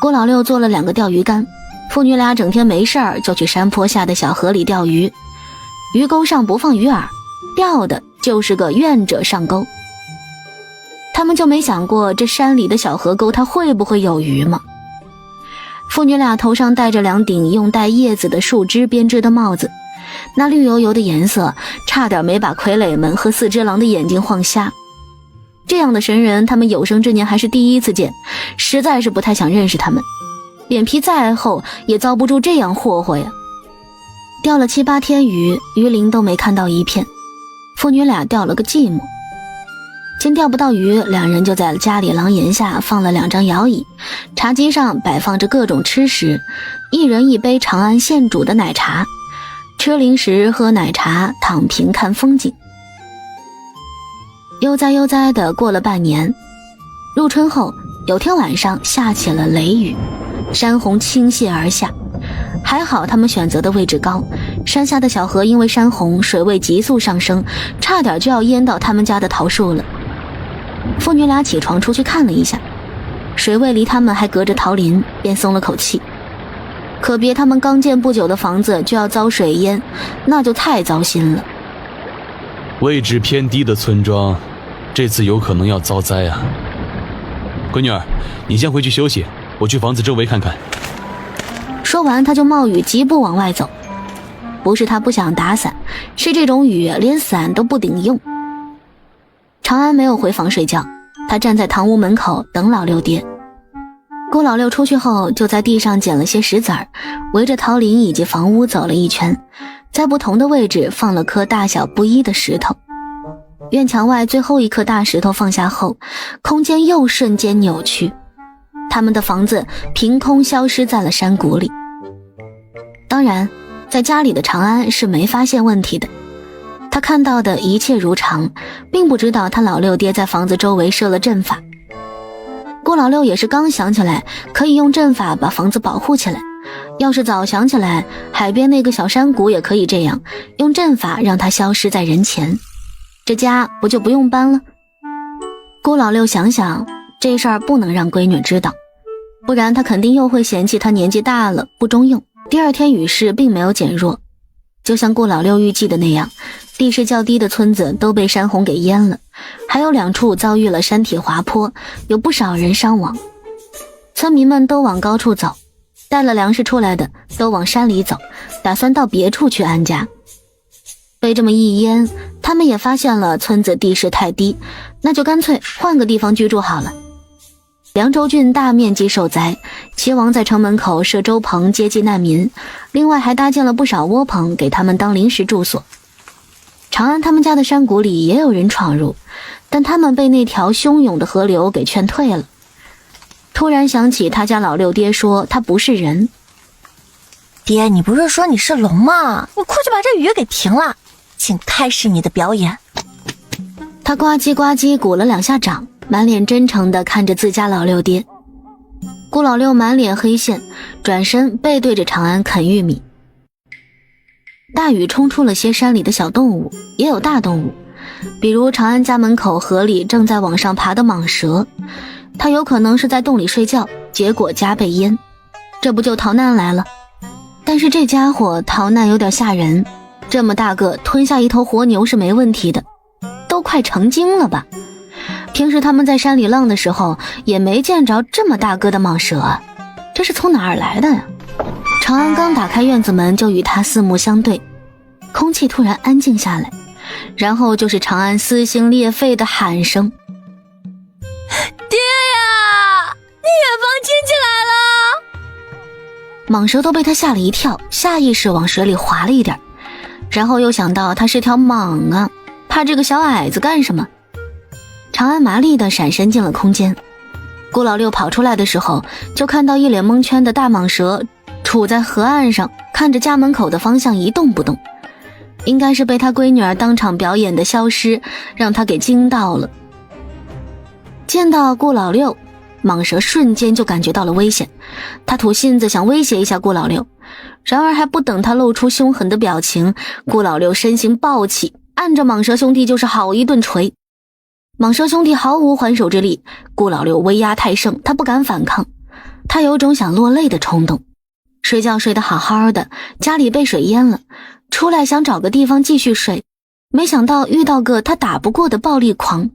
郭老六做了2个钓鱼竿，父女俩整天没事儿就去山坡下的小河里钓鱼，鱼钩上不放鱼饵，钓的就是个愿者上钩。他们就没想过这山里的小河沟它会不会有鱼吗？父女俩头上戴着2顶用带叶子的树枝编织的帽子，那绿油油的颜色差点没把傀儡们和4只狼的眼睛晃瞎。这样的神人他们有生之年还是第一次见，实在是不太想认识他们，脸皮再厚也遭不住这样霍霍呀。钓了7、8天鱼，鱼鳞都没看到一片，父女俩钓了个寂寞。见钓不到鱼，2人就在家里廊檐下放了2张摇椅，茶几上摆放着各种吃食，一人一杯长安现煮的奶茶，吃零食喝奶茶，躺平看风景。悠哉悠哉地过了半年，入春后有天晚上下起了雷雨，山洪倾泻而下，还好他们选择的位置高，山下的小河因为山洪水位急速上升，差点就要淹到他们家的桃树了。父女俩起床出去看了一下，水位离他们还隔着桃林，便松了口气。可别他们刚建不久的房子就要遭水淹，那就太糟心了。位置偏低的村庄这次有可能要遭灾啊。闺女儿，你先回去休息，我去房子周围看看。说完他就冒雨疾步往外走。不是他不想打伞，是这种雨连伞都不顶用。长安没有回房睡觉，他站在堂屋门口等老六爹。郭老六出去后就在地上捡了些石子儿，围着桃林以及房屋走了一圈，在不同的位置放了颗大小不一的石头。院墙外最后一颗大石头放下后，空间又瞬间扭曲，他们的房子凭空消失在了山谷里。当然在家里的长安是没发现问题的，他看到的一切如常，并不知道他老六爹在房子周围设了阵法。郭老六也是刚想起来可以用阵法把房子保护起来，要是早想起来，海边那个小山谷也可以这样，用阵法让他消失在人前，这家不就不用搬了。郭老六想想，这事儿不能让闺女知道，不然她肯定又会嫌弃他年纪大了不中用。第2天雨势并没有减弱，就像顾老六预计的那样，地势较低的村子都被山洪给淹了，还有2处遭遇了山体滑坡，有不少人伤亡。村民们都往高处走，带了粮食出来的都往山里走，打算到别处去安家。被这么一淹，他们也发现了村子地势太低，那就干脆换个地方居住好了。凉州郡大面积受灾，齐王在城门口设粥棚接济难民，另外还搭建了不少窝棚给他们当临时住所。长安他们家的山谷里也有人闯入，但他们被那条汹涌的河流给劝退了。突然想起他家老六爹说他不是人。爹，你不是说你是龙吗？你快去把这雨给停了，请开始你的表演。他呱唧呱唧鼓了2下掌，满脸真诚地看着自家老六爹。顾老六满脸黑线，转身背对着长安啃玉米。大雨冲出了些山里的小动物，也有大动物，比如长安家门口河里正在往上爬的蟒蛇，它有可能是在洞里睡觉，结果家被淹，这不就逃难来了。但是这家伙逃难有点吓人，这么大个吞下一头活牛是没问题的，都快成精了吧。平时他们在山里浪的时候也没见着这么大个的蟒蛇啊，这是从哪儿来的呀？长安刚打开院子门就与他四目相对，空气突然安静下来，然后就是长安撕心裂肺的喊声：爹呀，你远方亲戚来了！蟒蛇都被他吓了一跳，下意识往水里滑了一点，然后又想到他是条蟒啊，怕这个小矮子干什么？长安麻利地闪身进了空间。顾老六跑出来的时候，就看到一脸蒙圈的大蟒蛇杵在河岸上，看着家门口的方向一动不动，应该是被他闺女儿当场表演的消失让他给惊到了。见到顾老六，蟒蛇瞬间就感觉到了危险，他吐信子想威胁一下顾老六，然而还不等他露出凶狠的表情，顾老六身形暴起，按着蟒蛇兄弟就是好一顿捶。蟒蛇兄弟毫无还手之力，顾老六威压太盛，他不敢反抗，他有种想落泪的冲动。睡觉睡得好好的，家里被水淹了，出来想找个地方继续睡，没想到遇到个他打不过的暴力狂。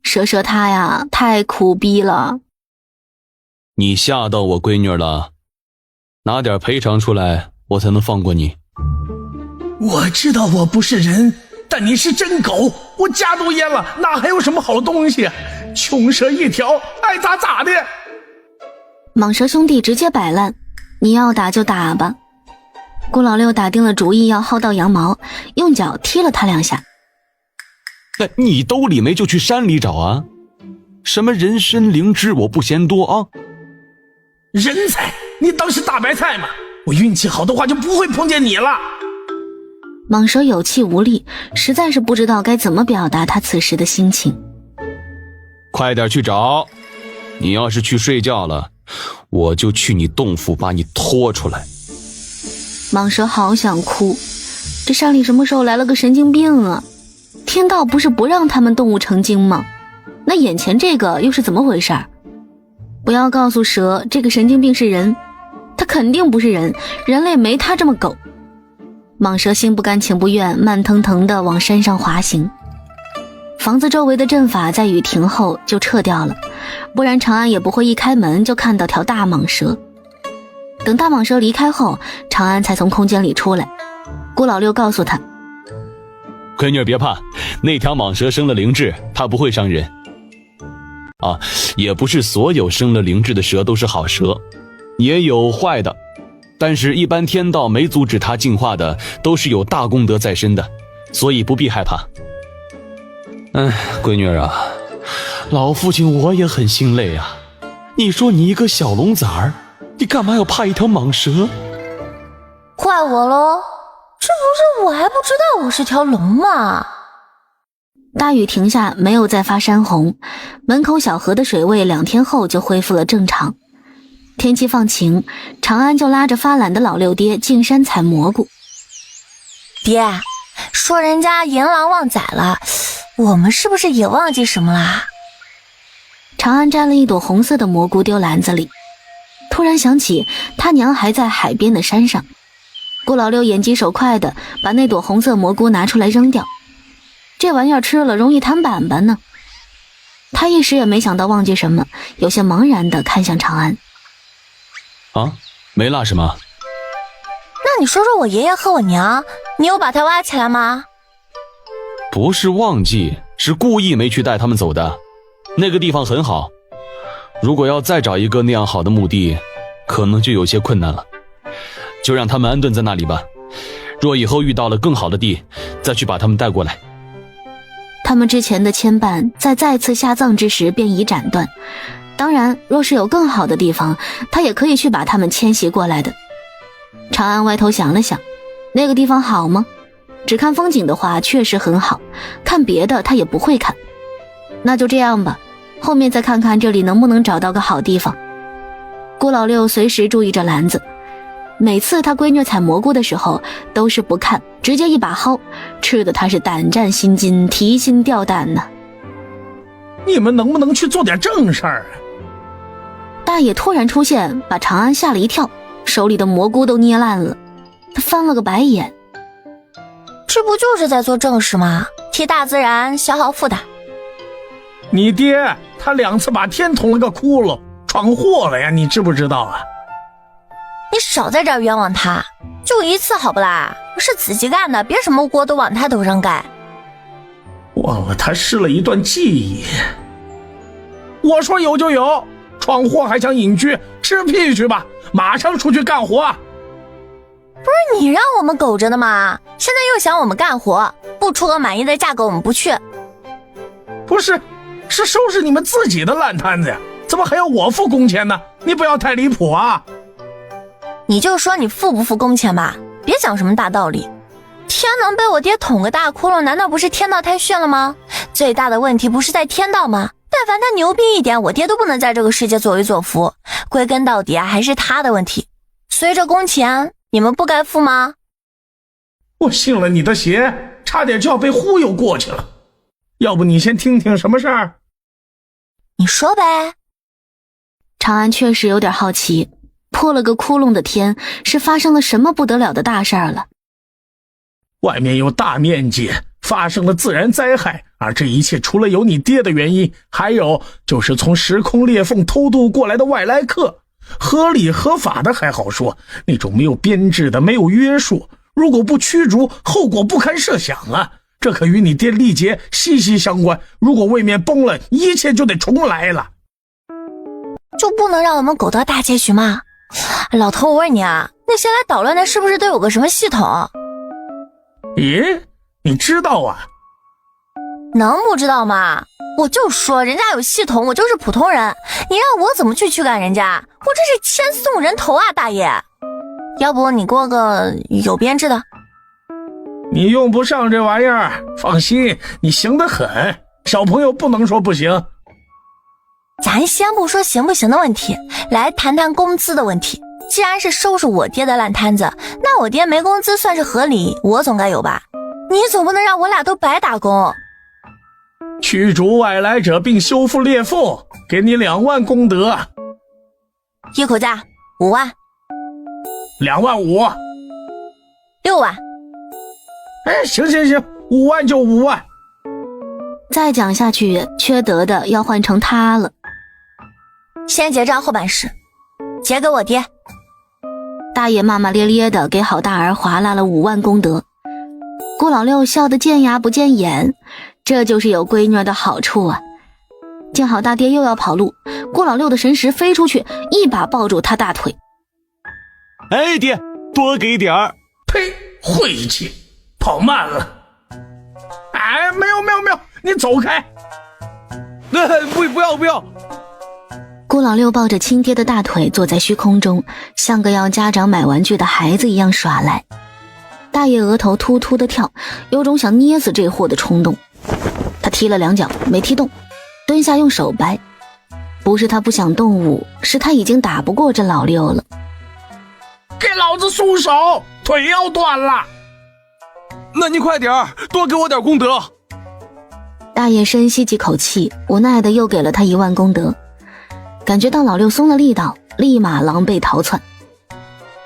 蛇他呀，太苦逼了。你吓到我闺女了，拿点赔偿出来，我才能放过你。我知道我不是人，但你是真狗，我家都淹了，哪还有什么好东西？穷蛇一条，爱咋咋的。蟒蛇兄弟直接摆烂，你要打就打吧。顾老六打定了主意要薅到羊毛，用脚踢了他2下。你兜里没就去山里找啊？什么人参灵芝我不嫌多啊。人才，你当是大白菜吗？我运气好的话就不会碰见你了。蟒蛇有气无力，实在是不知道该怎么表达他此时的心情。快点去找，你要是去睡觉了，我就去你洞府把你拖出来。蟒蛇好想哭，这山里什么时候来了个神经病啊？天道不是不让他们动物成精吗？那眼前这个又是怎么回事？不要告诉蛇这个神经病是人，他肯定不是人，人类没他这么狗。蟒蛇心不甘情不愿，慢腾腾地往山上滑行。房子周围的阵法在雨停后就撤掉了，不然长安也不会一开门就看到条大蟒蛇。等大蟒蛇离开后，长安才从空间里出来。顾老六告诉他，闺女别怕，那条蟒蛇生了灵智，它不会伤人。也不是所有生了灵智的蛇都是好蛇，也有坏的，但是一般天道没阻止它进化的都是有大功德在身的，所以不必害怕。闺女啊，老父亲我也很心累啊。你说你一个小龙崽儿，你干嘛要怕一条蟒蛇？怪我咯，这不是我还不知道我是条龙吗？大雨停下，没有再发山洪，门口小河的水位2天后就恢复了正常。天气放晴，长安就拉着发懒的老六爹进山采蘑菇。爹，说人家阎王忘载了，我们是不是也忘记什么啦？长安摘了一朵红色的蘑菇丢篮子里，突然想起他娘还在海边的山上。顾老六眼疾手快的把那朵红色蘑菇拿出来扔掉，这玩意儿吃了容易摊板板呢。他一时也没想到忘记什么，有些茫然的看向长安。没落什么？那你说说我爷爷和我娘，你有把他挖起来吗？不是忘记，是故意没去带他们走的。那个地方很好，如果要再找一个那样好的墓地，可能就有些困难了。就让他们安顿在那里吧，若以后遇到了更好的地，再去把他们带过来。他们之前的牵绊在再次下葬之时便已斩断，当然若是有更好的地方，他也可以去把他们迁徙过来的。长安歪头想了想，那个地方好吗？只看风景的话确实很好，看别的他也不会看。那就这样吧，后面再看看这里能不能找到个好地方。顾老六随时注意着篮子，每次他闺女采蘑菇的时候都是不看，直接一把薅，吃的他是胆战心惊，提心吊胆呢。你们能不能去做点正事儿？大爷突然出现，把长安吓了一跳，手里的蘑菇都捏烂了。他翻了个白眼，这不就是在做正事吗？替大自然消耗负担。你爹他2次把天捅了个窟窿，闯祸了呀，你知不知道啊？你少在这儿冤枉他，就1次好不啦？是自己干的，别什么锅都往他头上盖。忘了他失了一段记忆。我说有就有，闯祸还想隐居，吃屁去吧，马上出去干活。不是你让我们苟着的吗？现在又想我们干活，不出个满意的价格我们不去。不是，是收拾你们自己的烂摊子呀，怎么还要我付工钱呢？你不要太离谱啊。你就说你付不付工钱吧，别讲什么大道理。天能被我爹捅个大窟窿，难道不是天道太炫了吗？最大的问题不是在天道吗？但凡他牛逼一点，我爹都不能在这个世界作威作福。归根到底还是他的问题。随着工钱，你们不该付吗？我信了你的邪，差点就要被忽悠过去了。要不你先听听什么事儿？你说呗。长安确实有点好奇，破了个窟窿的天是发生了什么不得了的大事儿了。外面有大面积发生了自然灾害，而这一切除了有你爹的原因，还有就是从时空裂缝偷渡过来的外来客。合理合法的还好说，那种没有编制的没有约束，如果不驱逐，后果不堪设想啊！这可与你爹力竭息息相关，如果位面崩了，一切就得重来了。就不能让我们狗得大结局吗？老头，我问你啊，那些来捣乱的是不是都有个什么系统？咦，你知道啊？能不知道吗？我就说人家有系统，我就是普通人，你让我怎么去驱赶人家？我这是千送人头啊，大爷！要不你给我个有编制的？你用不上这玩意儿，放心，你行得很，小朋友不能说不行。咱先不说行不行的问题，来谈谈工资的问题。既然是收拾我爹的烂摊子，那我爹没工资算是合理，我总该有吧？你总不能让我俩都白打工。驱逐外来者并修复裂缝，给你2万功德。一口价5万，2万5， 6万。哎，行，5万就5万。再讲下去，缺德的要换成他了。先结账后办事，结给我爹。大爷骂骂咧咧的给好大儿划拉了5万功德。顾老六笑得见牙不见眼，这就是有闺女的好处啊。见好大爹又要跑路，顾老六的神识飞出去，一把抱住他大腿。哎，爹，多给点儿。呸，晦气，跑慢了。哎，没有，你走开。不要。顾老六抱着亲爹的大腿坐在虚空中，像个要家长买玩具的孩子一样耍赖。大爷额头突突的跳，有种想捏死这货的冲动。他踢了2脚没踢动，蹲下用手掰。不是他不想动武，是他已经打不过这老六了。给老子松手，腿要断了。那你快点儿，多给我点功德。大爷深吸几口气，无奈的又给了他1万功德。感觉到老六松了力道，立马狼狈逃窜。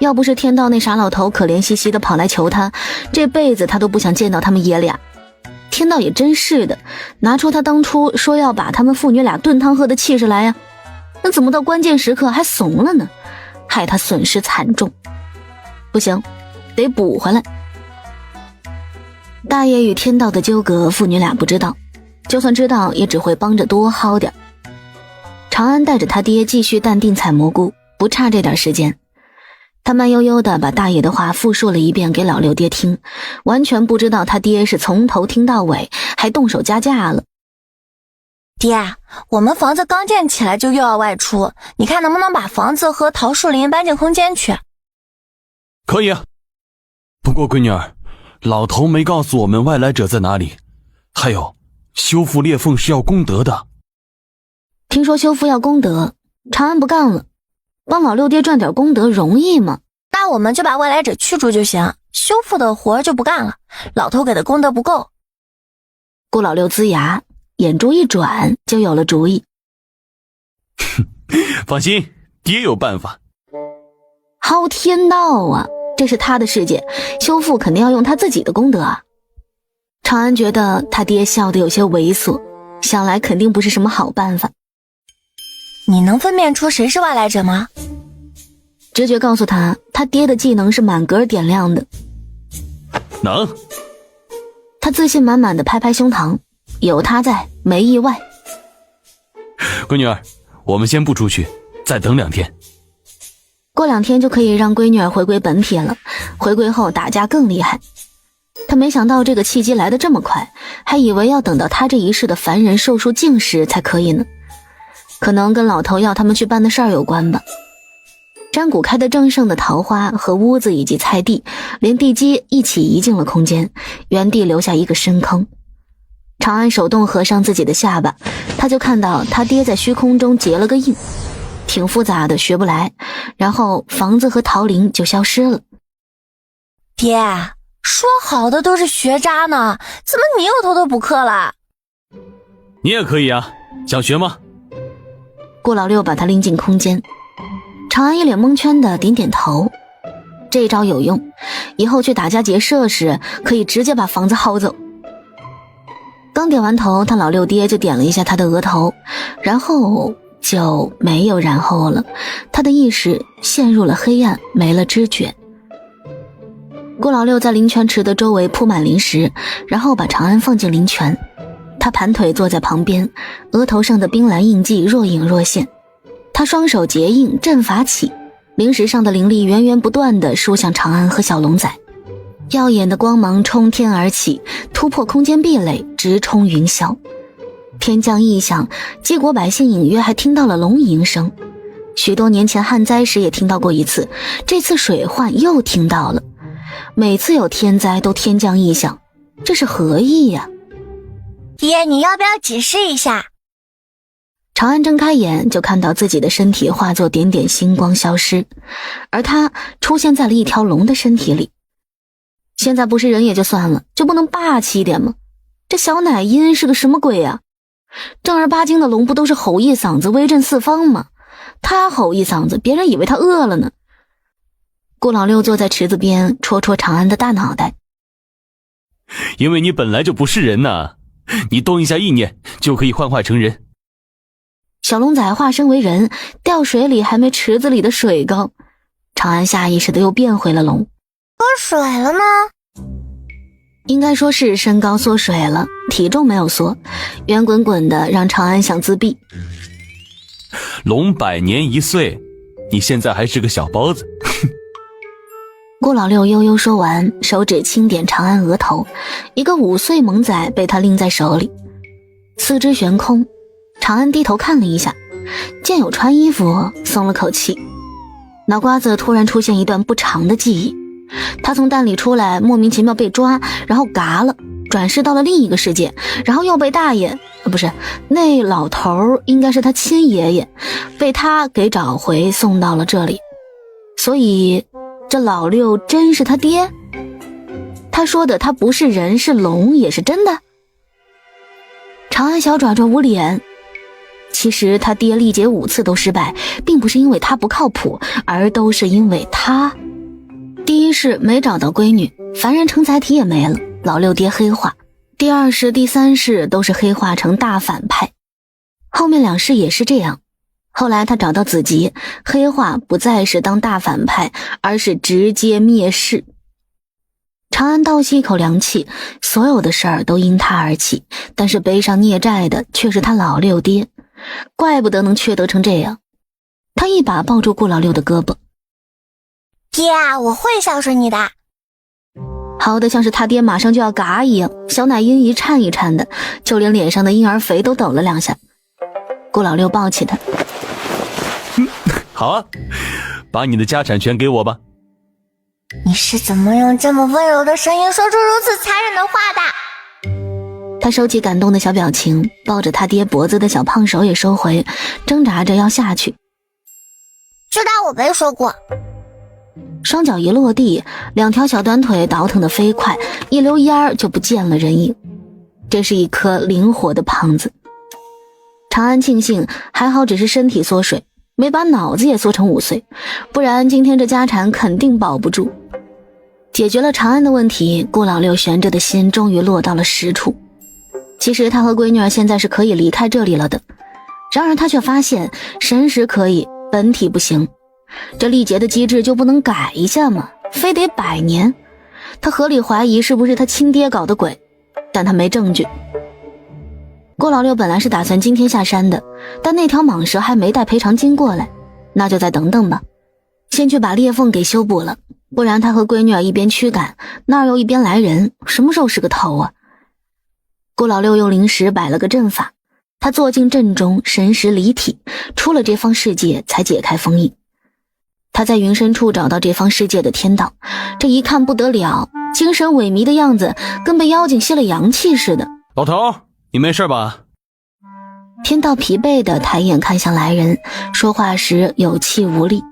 要不是天道那傻老头可怜兮兮的跑来求他，这辈子他都不想见到他们爷俩。天道也真是的，拿出他当初说要把他们父女俩炖汤喝的气势来呀，那怎么到关键时刻还怂了呢？害他损失惨重。不行，得补回来。大爷与天道的纠葛，父女俩不知道，就算知道也只会帮着多薅点。长安带着他爹继续淡定采蘑菇，不差这点时间。他慢悠悠地把大爷的话复述了一遍给老六爹听，完全不知道他爹是从头听到尾，还动手加价了。爹，我们房子刚建起来就又要外出，你看能不能把房子和桃树林搬进空间去？可以啊，不过闺女儿，老头没告诉我们外来者在哪里，还有修复裂缝是要功德的。听说修复要功德，长安不干了。帮老六爹赚点功德容易吗？那我们就把外来者驱逐就行，修复的活就不干了，老头给的功德不够。顾老六呲牙，眼珠一转就有了主意。放心，爹有办法。薅天道啊，这是他的世界，修复肯定要用他自己的功德啊。长安觉得他爹笑得有些猥琐，想来肯定不是什么好办法。你能分辨出谁是外来者吗？直觉告诉他，他爹的技能是满格点亮的。能。他自信满满的拍拍胸膛，有他在，没意外。闺女儿，我们先不出去，再等2天。过2天就可以让闺女儿回归本体了，回归后打架更厉害。他没想到这个契机来得这么快，还以为要等到他这一世的凡人寿数尽时才可以呢。可能跟老头要他们去办的事儿有关吧。山谷开得正盛的桃花和屋子以及菜地，连地基一起移进了空间，原地留下一个深坑。长安手动合上自己的下巴，他就看到他爹在虚空中结了个印，挺复杂的，学不来，然后房子和桃林就消失了。爹，说好的都是学渣呢，怎么你又偷偷补课了？你也可以啊，想学吗？顾老六把他拎进空间，长安一脸蒙圈的点点头。这一招有用，以后去打家劫舍时可以直接把房子薅走。刚点完头，他老六爹就点了一下他的额头，然后就没有然后了，他的意识陷入了黑暗，没了知觉。顾老六在灵泉池的周围铺满灵石，然后把长安放进灵泉。他盘腿坐在旁边，额头上的冰蓝印记若隐若现。他双手结印，阵法起，灵石上的灵力源源不断地输向长安和小龙仔，耀眼的光芒冲天而起，突破空间壁垒，直冲云霄。天降异象，晋国百姓隐约还听到了龙吟声。许多年前旱灾时也听到过一次，这次水患又听到了。每次有天灾都天降异象，这是何意呀？爹，你要不要解释一下？长安睁开眼，就看到自己的身体化作点点星光消失，而他出现在了一条龙的身体里。现在不是人也就算了，就不能霸气一点吗？这小奶音是个什么鬼啊？正儿八经的龙不都是吼一嗓子威震四方吗？他吼一嗓子，别人以为他饿了呢。顾老六坐在池子边，戳戳长安的大脑袋。因为你本来就不是人呐，你动一下意念就可以幻化成人。小龙仔化身为人，掉水里还没池子里的水高。长安下意识的又变回了龙。喝水了吗？应该说是身高缩水了，体重没有缩，圆滚滚的让长安想自闭。龙100年1岁，你现在还是个小包子。顾老六悠悠说完，手指轻点长安额头，一个5岁萌仔被他拎在手里，四肢悬空。长安低头看了一下，见有穿衣服，松了口气。脑瓜子突然出现一段不长的记忆，他从蛋里出来，莫名其妙被抓，然后嘎了，转世到了另一个世界，然后又被大爷不是，那老头应该是他亲爷爷，被他给找回送到了这里。所以这老六真是他爹？他说的他不是人是龙也是真的？长安小爪爪捂脸。其实他爹历劫5次都失败，并不是因为他不靠谱，而都是因为他。第一是没找到闺女，凡人成才体也没了，老六爹黑化。第二是第三世都是黑化成大反派，后面2世也是这样。后来他找到子集，黑化不再是当大反派，而是直接灭世。长安倒吸一口凉气，所有的事儿都因他而起，但是背上孽债的却是他老六爹，怪不得能缺德成这样。他一把抱住顾老六的胳膊，爹啊，我会孝顺你的。好的像是他爹马上就要嘎一样，小奶音一颤一颤的，就连脸上的婴儿肥都抖了2下。顾老六抱起他，好啊，把你的家产全给我吧。你是怎么用这么温柔的声音说出如此残忍的话的？他收起感动的小表情，抱着他爹脖子的小胖手也收回，挣扎着要下去。就当我没说过。双脚一落地，2条小短腿倒腾得飞快，一溜烟儿就不见了人影。这是一颗灵活的胖子。长安庆幸还好只是身体缩水，没把脑子也缩成5岁，不然今天这家产肯定保不住。解决了长安的问题，顾老六悬着的心终于落到了实处。其实他和闺女儿现在是可以离开这里了的，然而他却发现神识可以，本体不行。这历劫的机制就不能改一下吗？非得100年？他合理怀疑是不是他亲爹搞的鬼，但他没证据。顾老六本来是打算今天下山的，但那条蟒蛇还没带赔偿金过来，那就再等等吧，先去把裂缝给修补了，不然他和闺女儿一边驱赶，那儿又一边来人，什么时候是个头啊？顾老六用灵石摆了个阵法，他坐进阵中，神识离体，出了这方世界才解开封印。他在云深处找到这方世界的天道，这一看不得了，精神萎靡的样子跟被妖精吸了阳气似的。老头，你没事吧？天道疲惫地抬眼看向来人，说话时有气无力。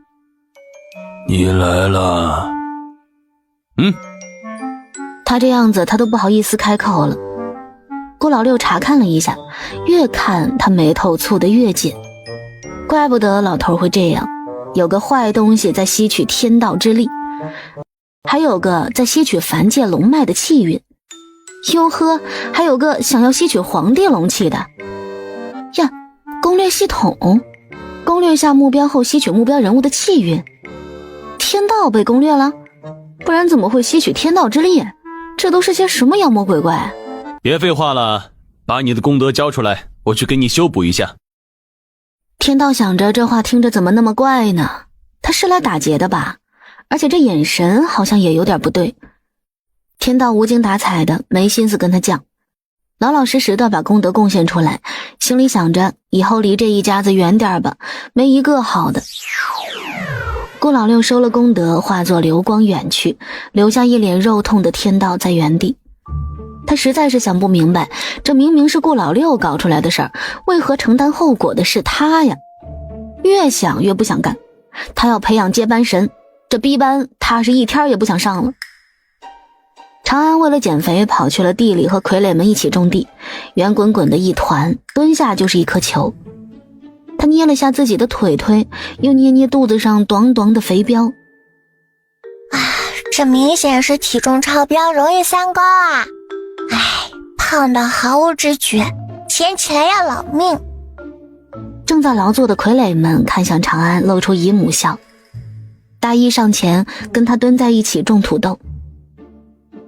你来了。他这样子他都不好意思开口了。顾老六查看了一下，越看他眉头蹙得越紧。怪不得老头会这样，有个坏东西在吸取天道之力，还有个在吸取凡界龙脉的气运，哟呵，还有个想要吸取皇帝龙气的呀。攻略系统，攻略下目标后吸取目标人物的气运。天道被攻略了，不然怎么会吸取天道之力？这都是些什么妖魔鬼怪？别废话了，把你的功德交出来，我去给你修补一下。天道想着这话听着怎么那么怪呢？他是来打劫的吧？而且这眼神好像也有点不对。天道无精打采的，没心思跟他犟，老老实实的把功德贡献出来，心里想着以后离这一家子远点吧，没一个好的。顾老六收了功德，化作流光远去，留下一脸肉痛的天道在原地。他实在是想不明白，这明明是顾老六搞出来的事儿，为何承担后果的是他呀？越想越不想干，他要培养接班神，这逼班他是一天也不想上了。长安为了减肥，跑去了地里和傀儡们一起种地，圆滚滚的一团，蹲下就是一颗球。他捏了下自己的腿腿，又捏捏肚子上短短的肥膘。这明显是体重超标，容易三高啊！胖到毫无知觉，捡起来要老命。正在劳作的傀儡们看向长安，露出姨母笑。大姨上前跟他蹲在一起种土豆。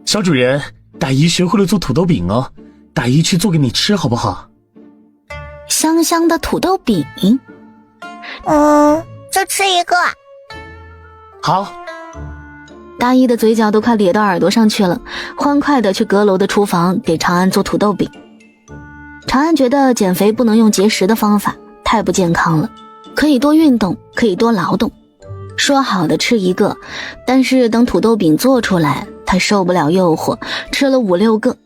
小主人，大姨学会了做土豆饼哦，大姨去做给你吃好不好？香香的土豆饼，就吃一个。好。大姨的嘴角都快咧到耳朵上去了，欢快地去阁楼的厨房给长安做土豆饼。长安觉得减肥不能用节食的方法，太不健康了，可以多运动，可以多劳动。说好的吃一个，但是等土豆饼做出来，他受不了诱惑，吃了5、6个。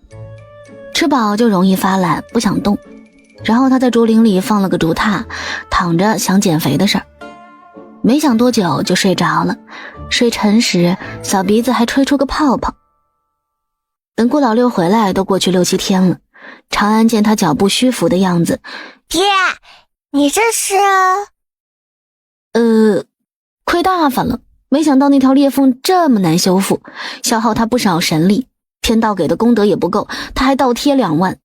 吃饱就容易发懒，不想动。然后他在竹林里放了个竹榻，躺着想减肥的事儿。没想多久就睡着了，睡沉时小鼻子还吹出个泡泡。等顾老六回来都过去6、7天了，长安见他脚步虚浮的样子，爹，你这是？亏大发了，没想到那条裂缝这么难修复，消耗他不少神力，天道给的功德也不够，他还倒贴2万，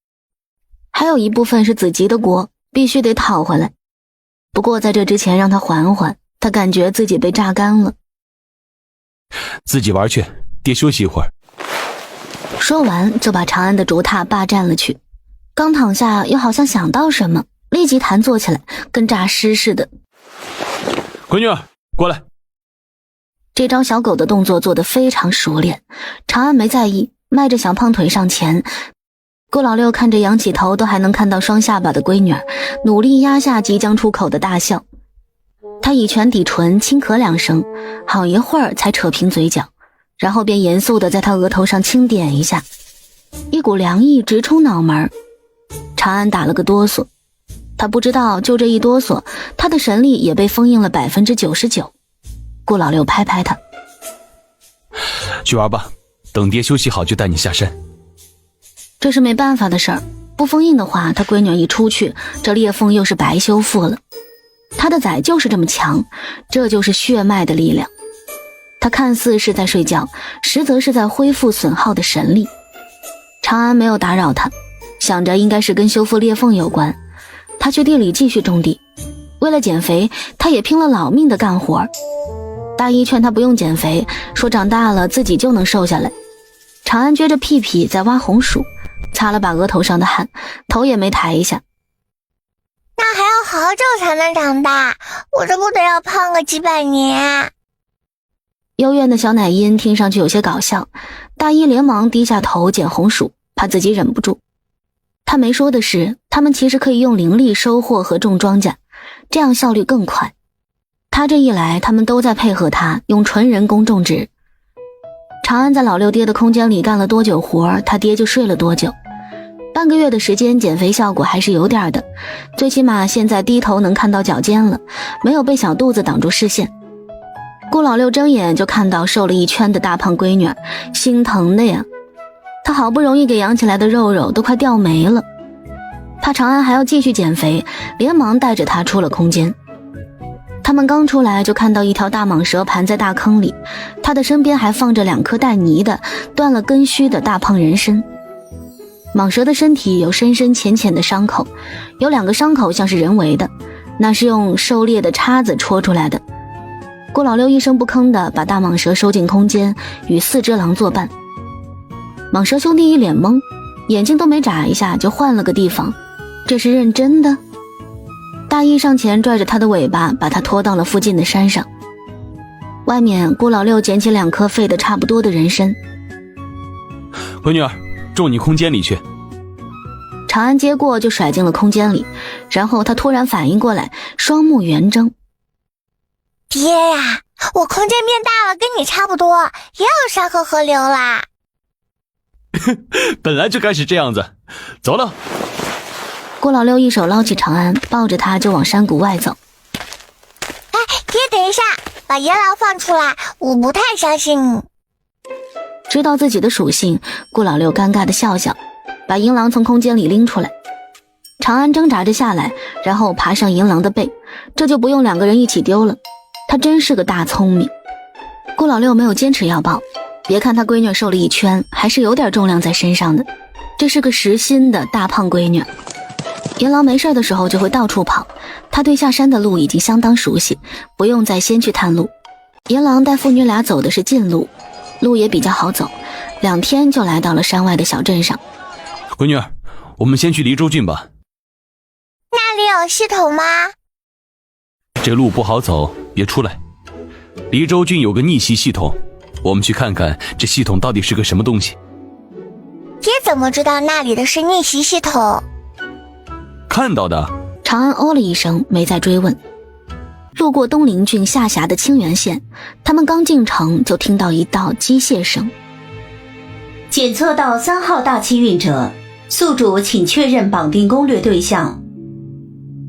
还有一部分是子集的国，必须得讨回来。不过在这之前让他缓缓，他感觉自己被榨干了。自己玩去，爹休息一会儿。说完就把长安的竹榻霸占了去，刚躺下又好像想到什么，立即弹坐起来，跟诈尸似的。闺女过来。这招小狗的动作做得非常熟练，长安没在意，迈着小胖腿上前。顾老六看着仰起头都还能看到双下巴的闺女儿，努力压下即将出口的大笑。他以拳抵唇，轻咳2声，好一会儿才扯平嘴角，然后便严肃地在他额头上轻点一下，一股凉意直冲脑门。长安打了个哆嗦，他不知道就这一哆嗦，他的神力也被封印了99%。顾老六拍拍他，去玩吧，等爹休息好就带你下山。这是没办法的事儿，不封印的话，他闺女一出去，这裂缝又是白修复了。他的崽就是这么强，这就是血脉的力量。他看似是在睡觉，实则是在恢复损耗的神力。长安没有打扰他，想着应该是跟修复裂缝有关。他去地里继续种地，为了减肥，他也拼了老命的干活。大姨劝他不用减肥，说长大了自己就能瘦下来。长安撅着屁屁在挖红薯，擦了把额头上的汗，头也没抬一下。那还要好久才能长大，我这不得要胖个几百年？幽怨的小奶音听上去有些搞笑，大姨连忙低下头捡红薯，怕自己忍不住。他没说的是，他们其实可以用灵力收获和种庄稼，这样效率更快。他这一来，他们都在配合他，用纯人工种植。长安在老六爹的空间里干了多久活，他爹就睡了多久。半个月的时间，减肥效果还是有点的，最起码现在低头能看到脚尖了，没有被小肚子挡住视线。顾老六睁眼就看到瘦了一圈的大胖闺女，心疼的呀。他好不容易给养起来的肉肉都快掉没了。怕长安还要继续减肥，连忙带着他出了空间。他们刚出来就看到一条大蟒蛇盘在大坑里，它的身边还放着2颗带泥的断了根须的大胖人参。蟒蛇的身体有深深浅浅的伤口，有2个伤口像是人为的，那是用狩猎的叉子戳出来的。顾老六一声不吭地把大蟒蛇收进空间，与4只狼作伴。蟒蛇兄弟一脸懵，眼睛都没眨一下就换了个地方，这是认真的？大义上前拽着他的尾巴，把他拖到了附近的山上。外面，顾老六捡起2颗废得差不多的人参。闺女儿，种你空间里去。长安接过就甩进了空间里，然后他突然反应过来，双目圆睁。爹呀，我空间变大了，跟你差不多，也有山和河流啦。本来就该是这样子，走了。顾老六一手捞起长安，抱着他就往山谷外走。哎，爹等一下，把爷郎放出来，我不太相信。知道自己的属性，顾老六尴尬的笑笑，把银狼从空间里拎出来。长安挣扎着下来，然后爬上银狼的背，这就不用2个人一起丢了。他真是个大聪明。顾老六没有坚持要抱，别看他闺女瘦了1圈，还是有点重量在身上的，这是个实心的大胖闺女。银狼没事的时候就会到处跑，他对下山的路已经相当熟悉，不用再先去探路。银狼带父女俩走的是近路，路也比较好走，2天就来到了山外的小镇上。闺女儿，我们先去黎州郡吧。那里有系统吗？这路不好走，别出来。黎州郡有个逆袭系统，我们去看看这系统到底是个什么东西。爹怎么知道那里的是逆袭系统？看到的。长安哦了一声，没再追问。路过东陵郡下辖的清源县，他们刚进城就听到一道机械声。检测到3号大气运者，宿主请确认绑定攻略对象。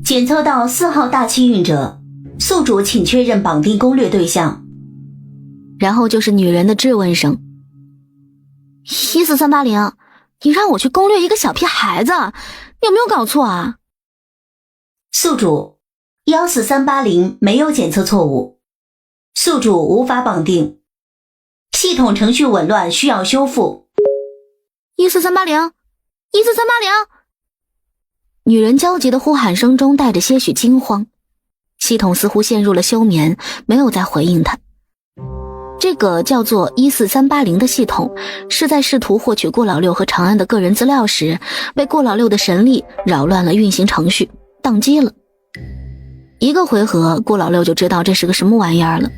检测到4号大气运者，宿主请确认绑定攻略对象。然后就是女人的质问声。14380，你让我去攻略一个小屁孩子，你有没有搞错啊？宿主14380没有检测错误，宿主无法绑定，系统程序紊乱，需要修复。14380，14380！女人焦急的呼喊声中带着些许惊慌，系统似乎陷入了休眠，没有再回应她。这个叫做14380的系统是在试图获取顾老六和长安的个人资料时，被顾老六的神力扰乱了运行程序，宕机了。1个回合，顾老六就知道这是个什么玩意儿了。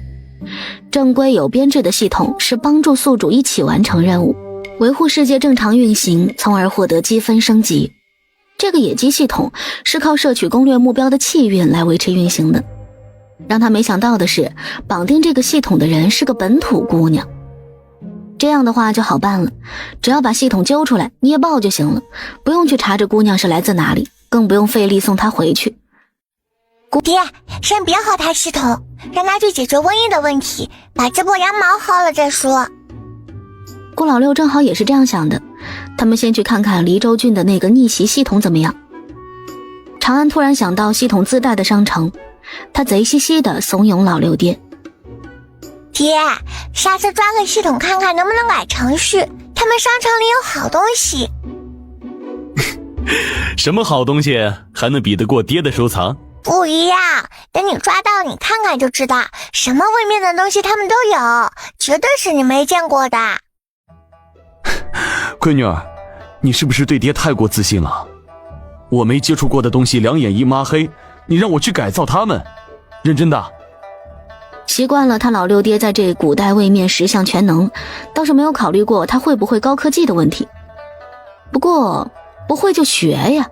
正规有编制的系统是帮助宿主一起完成任务，维护世界正常运行，从而获得积分升级。这个野鸡系统是靠摄取攻略目标的气运来维持运行的。让他没想到的是，绑定这个系统的人是个本土姑娘。这样的话就好办了，只要把系统揪出来捏爆就行了，不用去查这姑娘是来自哪里，更不用费力送她回去。爹，先别薅他系统，让他去解决瘟疫的问题，把这波羊毛薅了再说。顾老六正好也是这样想的，他们先去看看黎州郡的那个逆袭系统怎么样。长安突然想到系统自带的商城，他贼兮兮地怂恿老六爹：爹，下次抓个系统看看能不能改程序，他们商城里有好东西。什么好东西还能比得过爹的收藏？不一样，等你抓到你看看就知道，什么位面的东西他们都有，绝对是你没见过的。闺女儿，你是不是对爹太过自信了？我没接触过的东西两眼一抹黑，你让我去改造它们，认真的。习惯了他老六爹在这古代位面十项全能，倒是没有考虑过他会不会高科技的问题。不过不会就学呀。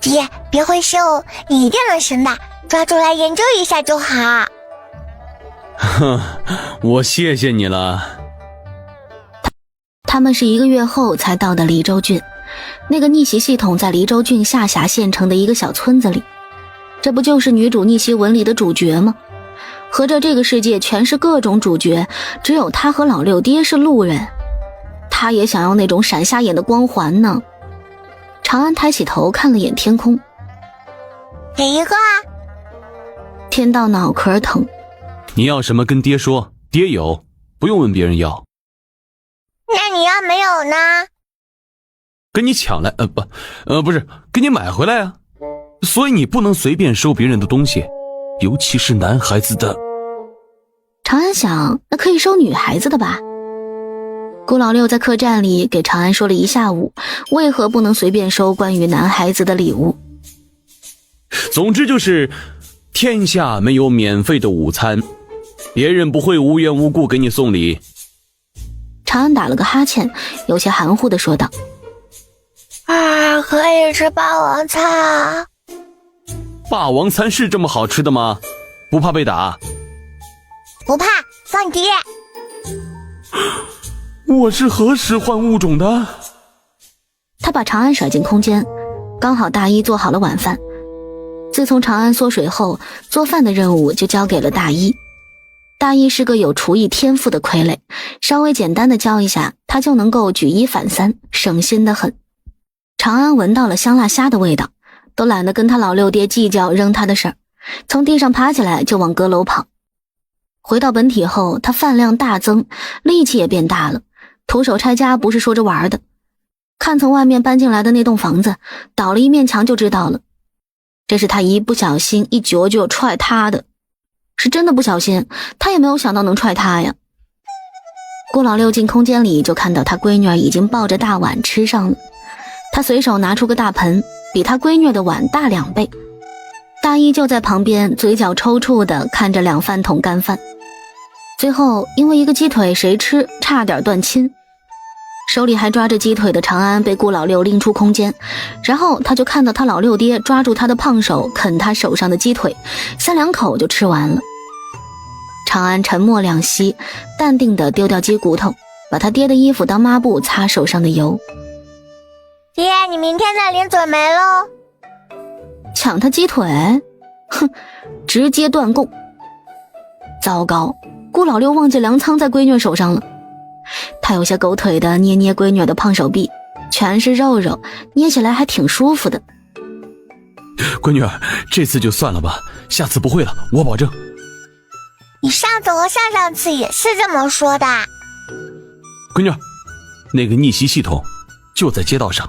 爹，别灰心哦，你一定能行的，抓出来研究一下就好。哼，我谢谢你了。他们是1个月后才到的黎州郡，那个逆袭系统在黎州郡下辖县城的一个小村子里。这不就是女主逆袭文里的主角吗？合着这个世界全是各种主角，只有他和老六爹是路人。他也想要那种闪瞎眼的光环呢。长安抬起头看了眼天空，给一个啊。天到脑壳疼。你要什么跟爹说，爹有，不用问别人要。那你要没有呢？跟你抢来，不是，给你买回来啊。所以你不能随便收别人的东西，尤其是男孩子的。长安想，那可以收女孩子的吧？顾老六在客栈里给长安说了一下午，为何不能随便收关于男孩子的礼物。总之就是，天下没有免费的午餐，别人不会无缘无故给你送礼。长安打了个哈欠，有些含糊地说道：可以吃霸王餐啊。霸王餐是这么好吃的吗？不怕被打？不怕，放爹。我是何时换物种的？他把长安甩进空间，刚好大一做好了晚饭。自从长安缩水后，做饭的任务就交给了大一。大一是个有厨艺天赋的傀儡，稍微简单的教一下，他就能够举一反三，省心得很。长安闻到了香辣虾的味道，都懒得跟他老六爹计较扔他的事儿，从地上爬起来就往阁楼跑。回到本体后，他饭量大增，力气也变大了，徒手拆家不是说着玩的。看从外面搬进来的那栋房子，倒了一面墙就知道了，这是他一不小心一脚就踹塌的，是真的不小心，他也没有想到能踹塌呀。顾老六进空间里就看到他闺女已经抱着大碗吃上了，他随手拿出个大盆，比他闺女的碗大2倍。大一就在旁边嘴角抽搐的看着2饭桶干饭，最后因为一个鸡腿谁吃差点断亲。手里还抓着鸡腿的长安被顾老六拎出空间，然后他就看到他老六爹抓住他的胖手啃他手上的鸡腿，3两口就吃完了。长安沉默2息，淡定地丢掉鸡骨头，把他爹的衣服当抹布擦手上的油。爹，你明天再淋嘴没喽？抢他鸡腿？哼，直接断供。糟糕，顾老六忘记粮仓在闺女手上了。他有些狗腿的捏捏闺女的胖手臂，全是肉肉，捏起来还挺舒服的。闺女，这次就算了吧，下次不会了，我保证。你上次和上上次也是这么说的。闺女，那个逆袭系统就在街道上。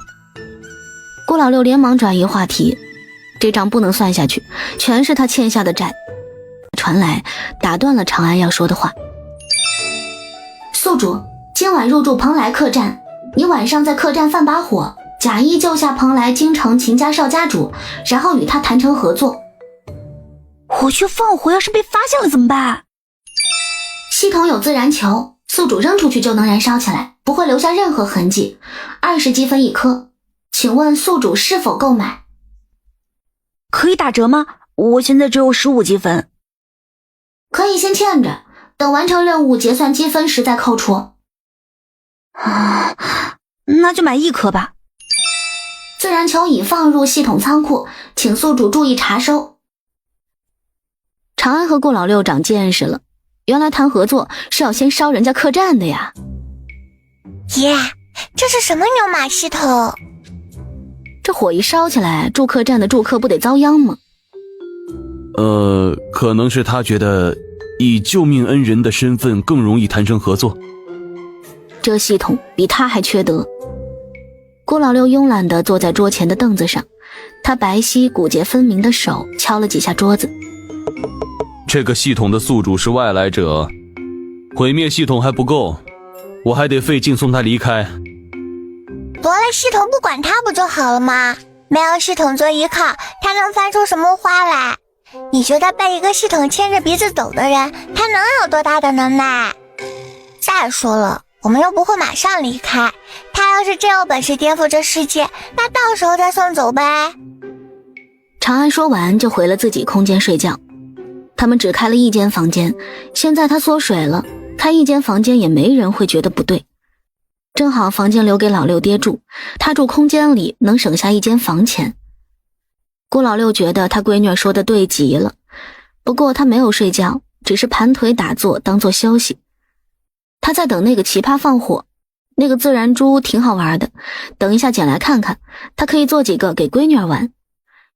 顾老六连忙转移话题，这账不能算下去，全是他欠下的债。传来打断了长安要说的话。宿主，今晚入住蓬莱客栈，你晚上在客栈放把火，假意救下蓬莱京城秦家少家主，然后与他谈成合作。我去放火，要是被发现了怎么办？系统有自燃球，宿主扔出去就能燃烧起来，不会留下任何痕迹，20积分1颗。请问宿主是否购买？可以打折吗？我现在只有15积分。可以先欠着，等完成任务结算积分时再扣除。那就买1颗吧。自燃球已放入系统仓库，请宿主注意查收。长安和顾老六长见识了，原来谈合作是要先烧人家客栈的呀。爷，这是什么牛马系统？这火一烧起来，住客栈的住客不得遭殃吗？可能是他觉得以救命恩人的身份更容易谈成合作。这系统比他还缺德。顾老六慵懒地坐在桌前的凳子上，他白皙骨节分明的手敲了几下桌子。这个系统的宿主是外来者，毁灭系统还不够，我还得费劲送他离开。夺了系统不管他不就好了吗？没有系统做依靠，他能翻出什么花来？你觉得被一个系统牵着鼻子走的人，他能有多大的能耐？再说了，我们又不会马上离开，他要是真有本事颠覆这世界，那到时候再送走呗。长安说完就回了自己空间睡觉。他们只开了1间房间，现在他缩水了，开1间房间也没人会觉得不对。正好房间留给老六爹住，他住空间里能省下1间房钱。顾老六觉得他闺女说的对极了，不过他没有睡觉，只是盘腿打坐当作休息。他在等那个奇葩放火，那个自然珠挺好玩的，等一下捡来看看，他可以做几个给闺女玩。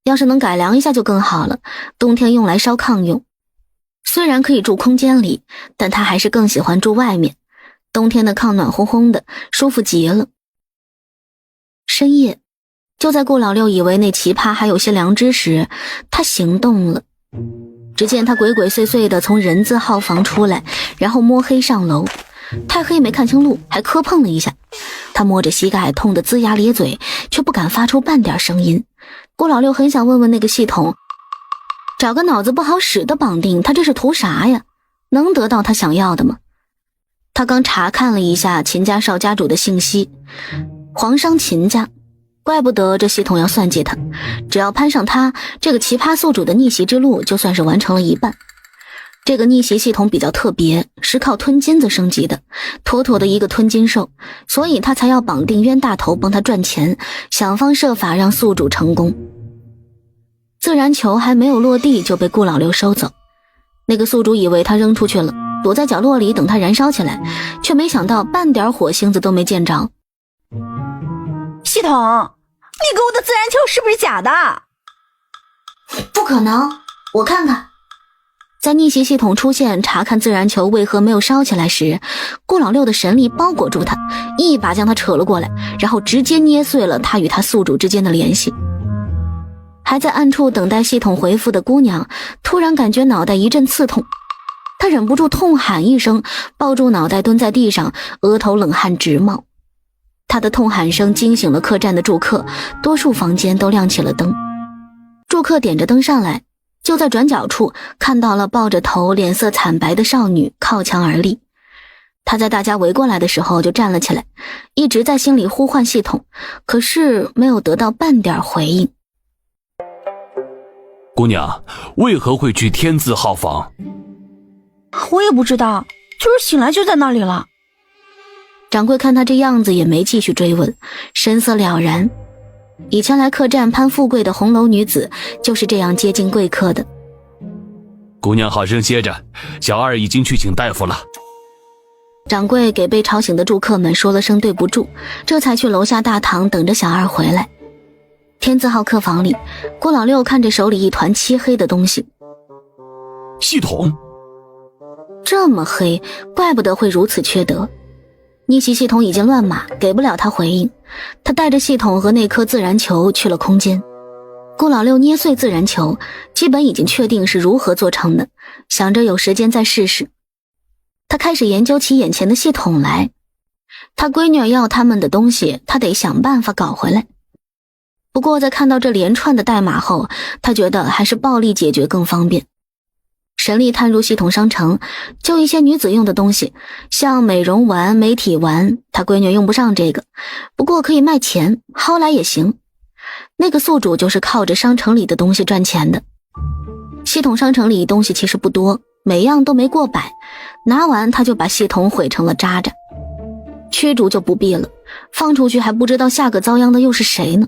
要是能改良一下就更好了，冬天用来烧炕用。虽然可以住空间里，但他还是更喜欢住外面。冬天的炕暖烘烘的，舒服极了。深夜，就在顾老六以为那奇葩还有些良知时，他行动了。只见他鬼鬼祟祟地从人字号房出来，然后摸黑上楼。太黑没看清路，还磕碰了一下。他摸着膝盖，痛得龇牙咧嘴，却不敢发出半点声音。顾老六很想问问那个系统，找个脑子不好使的绑定，他这是图啥呀？能得到他想要的吗？他刚查看了一下秦家少家主的信息，皇商秦家，怪不得这系统要算计他。只要攀上他这个奇葩宿主的逆袭之路，就算是完成了一半。这个逆袭系统比较特别，是靠吞金子升级的，妥妥的一个吞金兽，所以他才要绑定冤大头帮他赚钱，想方设法让宿主成功。自然球还没有落地就被顾老六收走，那个宿主以为他扔出去了，躲在角落里等他燃烧起来，却没想到半点火星子都没见着。系统，你给我的自然球是不是假的？不可能，我看看。在逆袭系统出现查看自然球为何没有烧起来时，顾老六的神力包裹住他，一把将他扯了过来，然后直接捏碎了他与他宿主之间的联系。还在暗处等待系统回复的姑娘突然感觉脑袋一阵刺痛，她忍不住痛喊一声，抱住脑袋蹲在地上，额头冷汗直冒。她的痛喊声惊醒了客栈的住客，多数房间都亮起了灯。住客点着灯上来，就在转角处看到了抱着头脸色惨白的少女靠墙而立。她在大家围过来的时候就站了起来，一直在心里呼唤系统，可是没有得到半点回应。姑娘，为何会去天字号房？我也不知道，就是醒来就在那里了。掌柜看他这样子也没继续追问，神色了然。以前来客栈攀富贵的红楼女子就是这样接近贵客的。姑娘好生歇着，小二已经去请大夫了。掌柜给被吵醒的住客们说了声对不住，这才去楼下大堂等着小二回来。天字号客房里，顾老六看着手里一团漆黑的东西。系统这么黑，怪不得会如此缺德。逆袭系统已经乱码，给不了他回应。他带着系统和那颗自然球去了空间。顾老六捏碎自然球，基本已经确定是如何做成的，想着有时间再试试。他开始研究起眼前的系统来。他闺女要他们的东西，他得想办法搞回来。不过在看到这连串的代码后，他觉得还是暴力解决更方便。神力探入系统商城，就一些女子用的东西，像美容丸、美体丸，他闺女用不上这个，不过可以卖钱，薅来也行。那个宿主就是靠着商城里的东西赚钱的。系统商城里东西其实不多，每样都没过百，拿完他就把系统毁成了渣渣。驱逐就不必了，放出去还不知道下个遭殃的又是谁呢。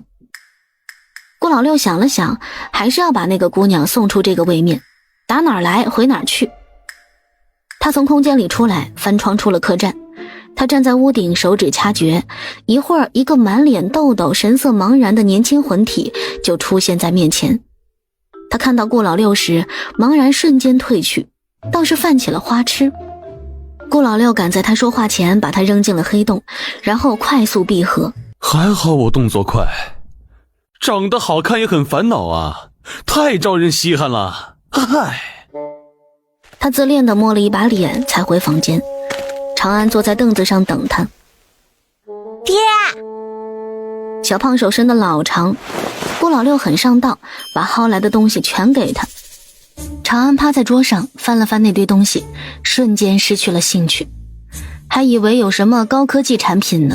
顾老六想了想，还是要把那个姑娘送出这个位面，打哪儿来回哪儿去。他从空间里出来，翻窗出了客栈。他站在屋顶，手指掐诀，一会儿一个满脸痘痘、神色茫然的年轻魂体就出现在面前。他看到顾老六时，茫然瞬间褪去，倒是泛起了花痴。顾老六赶在他说话前把他扔进了黑洞，然后快速闭合。还好我动作快，长得好看也很烦恼啊，太招人稀罕了。唉，他自恋地摸了一把脸才回房间。长安坐在凳子上等他。爹！小胖手伸得老长，顾老六很上道，把薅来的东西全给他。长安趴在桌上翻了翻那堆东西，瞬间失去了兴趣，还以为有什么高科技产品呢，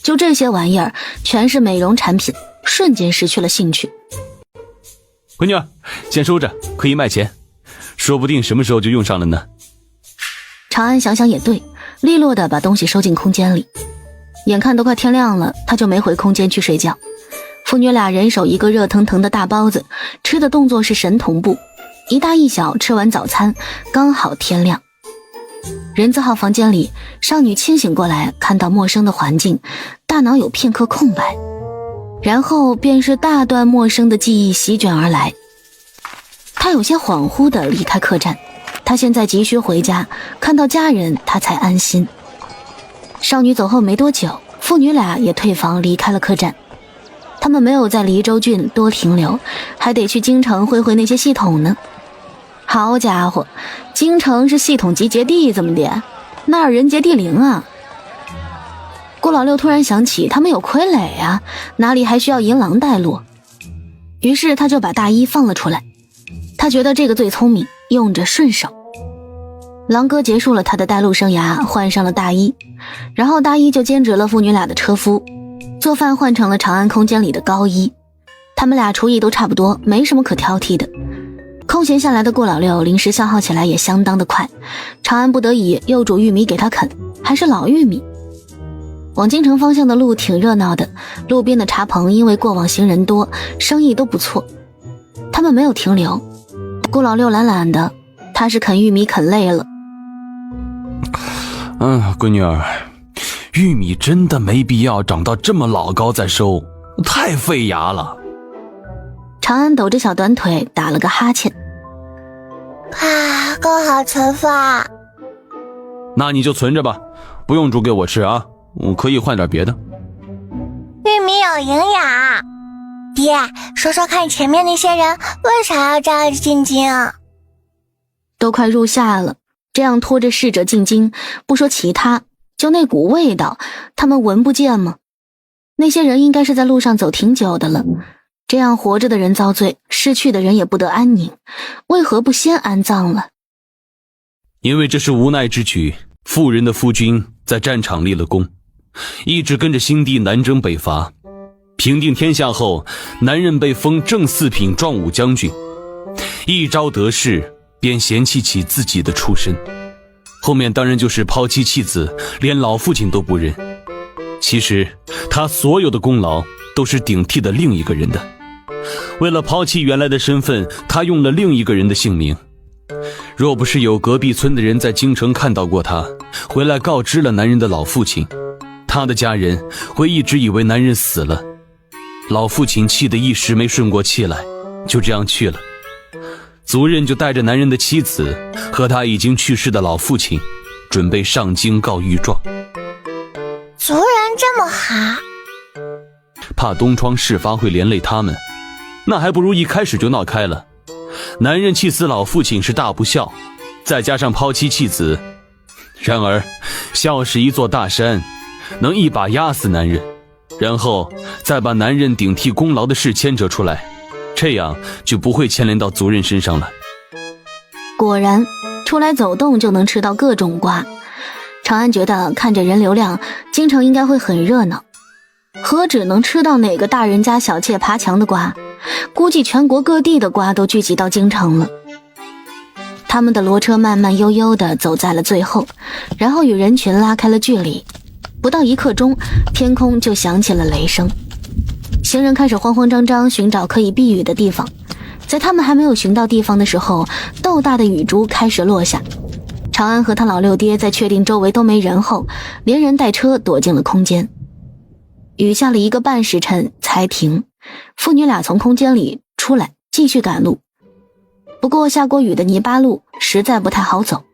就这些玩意儿全是美容产品，瞬间失去了兴趣。闺女，先收着，可以卖钱，说不定什么时候就用上了呢。长安想想也对，利落地把东西收进空间里。眼看都快天亮了，他就没回空间去睡觉。父女俩人手一个热腾腾的大包子，吃的动作是神同步，一大一小吃完早餐，刚好天亮。人字号房间里，少女清醒过来，看到陌生的环境，大脑有片刻空白。然后便是大段陌生的记忆席卷而来。他有些恍惚地离开客栈，他现在急需回家，看到家人他才安心。少女走后没多久，父女俩也退房离开了客栈。他们没有在黎州郡多停留，还得去京城会那些系统呢。好家伙，京城是系统集结地怎么的？那儿人杰地灵啊！顾老六突然想起他们有傀儡啊，哪里还需要银狼带路？于是他就把大衣放了出来，他觉得这个最聪明，用着顺手。狼哥结束了他的带路生涯，换上了大衣，然后大衣就兼职了父女俩的车夫，做饭换成了长安空间里的高一。他们俩厨艺都差不多，没什么可挑剔的。空闲下来的顾老六零食消耗起来也相当的快，长安不得已又煮玉米给他啃，还是老玉米。往京城方向的路挺热闹的，路边的茶棚因为过往行人多，生意都不错。他们没有停留，顾老六懒懒的，他是啃玉米啃累了。闺女儿，玉米真的没必要长到这么老高再收，太费牙了。长安抖着小短腿打了个哈欠。够好存放。那你就存着吧，不用煮给我吃啊，我可以换点别的。玉米有营养。爹，说说看，前面那些人为啥要这样进京？都快入夏了，这样拖着逝者进京，不说其他，就那股味道，他们闻不见吗？那些人应该是在路上走挺久的了，这样活着的人遭罪，逝去的人也不得安宁，为何不先安葬了？因为这是无奈之举，妇人的夫君在战场立了功，一直跟着新帝南征北伐，平定天下后，男人被封正四品壮武将军，一朝得势便嫌弃起自己的出身，后面当然就是抛妻弃子，连老父亲都不认。其实他所有的功劳都是顶替的另一个人的，为了抛弃原来的身份，他用了另一个人的姓名。若不是有隔壁村的人在京城看到过他，回来告知了男人的老父亲，他的家人会一直以为男人死了。老父亲气得一时没顺过气来，就这样去了。族人就带着男人的妻子和他已经去世的老父亲，准备上京告御状。族人这么好，怕东窗事发会连累他们，那还不如一开始就闹开了。男人气死老父亲是大不孝，再加上抛妻弃子，然而孝是一座大山，能一把压死男人，然后再把男人顶替功劳的事牵扯出来，这样就不会牵连到族人身上了。果然，出来走动就能吃到各种瓜。长安觉得看着人流量，京城应该会很热闹，何止能吃到哪个大人家小妾爬墙的瓜，估计全国各地的瓜都聚集到京城了。他们的骡车慢慢悠悠地走在了最后，然后与人群拉开了距离。不到1刻钟，天空就响起了雷声，行人开始慌慌张张寻找可以避雨的地方。在他们还没有寻到地方的时候，豆大的雨珠开始落下。长安和他老六爹在确定周围都没人后，连人带车躲进了空间。雨下了1个半时辰才停，父女俩从空间里出来继续赶路。不过下过雨的泥巴路实在不太好走，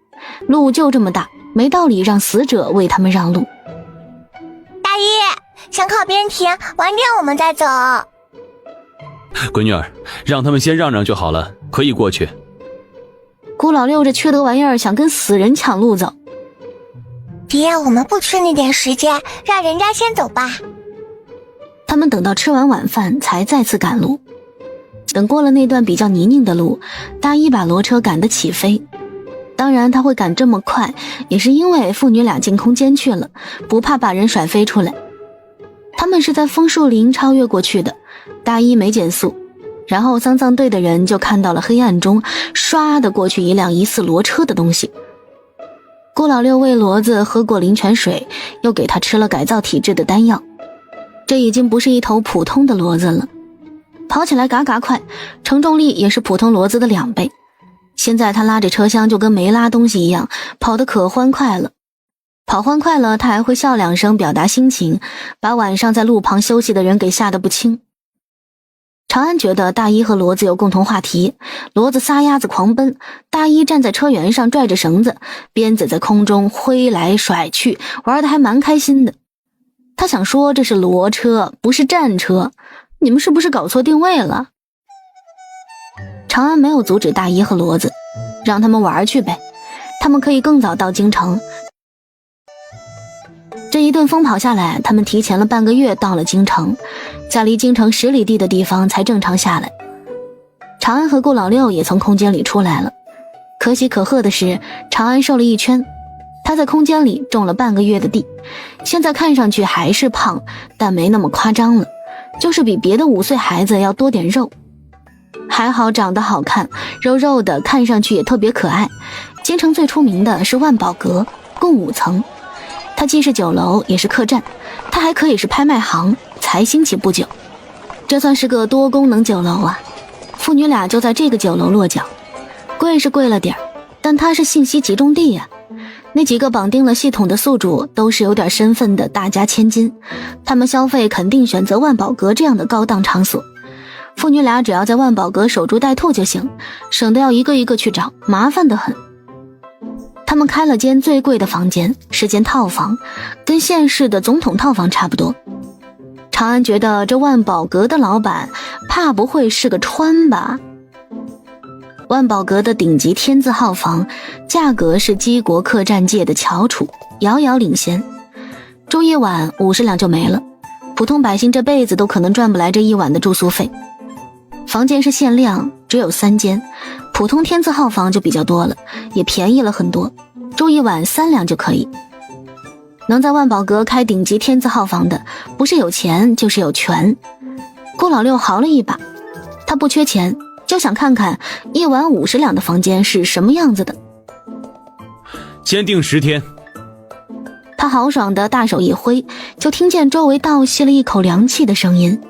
路就这么大，没道理让死者为他们让路。大姨，想靠边停，晚点我们再走。闺女儿，让他们先让让就好了，可以过去。顾老六这缺德玩意儿想跟死人抢路走。爹，我们不吃那点时间，让人家先走吧。他们等到吃完晚饭才再次赶路。等过了那段比较泥泞的路，大一把骡车赶得起飞。当然他会赶这么快，也是因为父女俩进空间去了，不怕把人甩飞出来。他们是在枫树林超越过去的，大一没减速，然后丧葬队的人就看到了黑暗中唰的过去一辆疑似骡车的东西。顾老六喂骡子喝过灵泉水，又给他吃了改造体质的丹药，这已经不是一头普通的骡子了，跑起来嘎嘎快，承重力也是普通骡子的2倍。现在他拉着车厢就跟没拉东西一样，跑得可欢快了。跑欢快了，他还会笑两声表达心情，把晚上在路旁休息的人给吓得不轻。长安觉得大一和骡子有共同话题，骡子撒丫子狂奔，大一站在车辕上拽着绳子，鞭子在空中挥来甩去，玩得还蛮开心的。他想说这是骡车，不是战车，你们是不是搞错定位了？长安没有阻止大一和骡子，让他们玩去呗，他们可以更早到京城。这一顿疯跑下来，他们提前了半个月到了京城，在离京城10里地的地方才正常下来。长安和顾老六也从空间里出来了，可喜可贺的是，长安瘦了1圈，他在空间里种了半个月的地，现在看上去还是胖，但没那么夸张了，就是比别的5岁孩子要多点肉。还好长得好看，肉肉的，看上去也特别可爱。京城最出名的是万宝阁，共5层，它既是酒楼也是客栈，它还可以是拍卖行，才兴起不久。这算是个多功能酒楼啊。父女俩就在这个酒楼落脚，贵是贵了点，但它是信息集中地呀。那几个绑定了系统的宿主都是有点身份的大家千金，他们消费肯定选择万宝阁这样的高档场所。父女俩只要在万宝阁守株待兔就行，省得要一个一个去找，麻烦得很。他们开了间最贵的房间，是间套房，跟现世的总统套房差不多。长安觉得这万宝阁的老板怕不会是个川吧？万宝阁的顶级天字号房，价格是鸡国客栈界的翘楚，遥遥领先。住一晚50两就没了，普通百姓这辈子都可能赚不来这一晚的住宿费。房间是限量，只有3间，普通天字号房就比较多了，也便宜了很多，住一晚3两就可以。能在万宝阁开顶级天字号房的，不是有钱就是有权。顾老六豪了一把，他不缺钱，就想看看一晚50两的房间是什么样子的。先定10天。他豪爽的大手一挥，就听见周围倒吸了一口凉气的声音。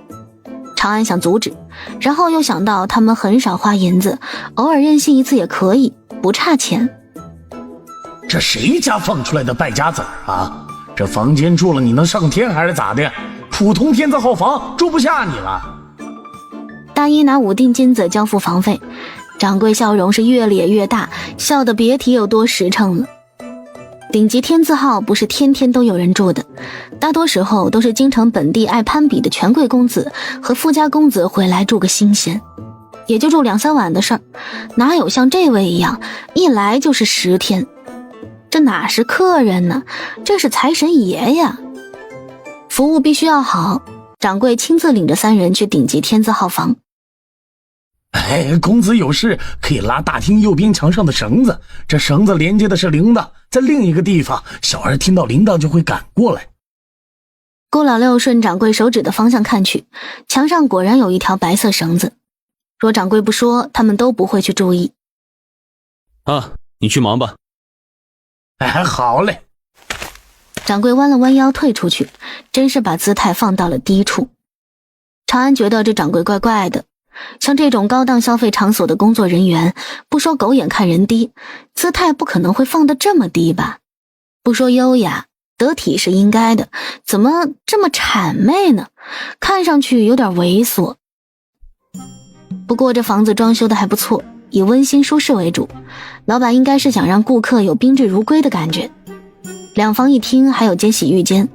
长安想阻止，然后又想到他们很少花银子，偶尔任性一次也可以，不差钱。这谁家放出来的败家子儿啊？这房间住了你能上天还是咋的？普通天字号房住不下你了。大一拿5锭金子交付房费，掌柜笑容是越咧越大，笑得别提有多实诚了。顶级天字号不是天天都有人住的，大多时候都是京城本地爱攀比的权贵公子和富家公子回来住个新鲜，也就住2、3晚的事儿，哪有像这位一样一来就是10天？这哪是客人呢，这是财神爷呀！服务必须要好，掌柜亲自领着3人去顶级天字号房。公子有事可以拉大厅右边墙上的绳子，这绳子连接的是铃铛，在另一个地方，小儿听到铃铛就会赶过来。顾老六顺掌柜手指的方向看去，墙上果然有一条白色绳子，若掌柜不说，他们都不会去注意。啊，你去忙吧。好嘞。掌柜弯了弯腰退出去，真是把姿态放到了低处。长安觉得这掌柜怪怪的，像这种高档消费场所的工作人员，不说狗眼看人低，姿态不可能会放得这么低吧？不说优雅得体是应该的，怎么这么谄媚呢？看上去有点猥琐。不过这房子装修的还不错，以温馨舒适为主，老板应该是想让顾客有宾至如归的感觉。2房1厅，还有间洗浴间。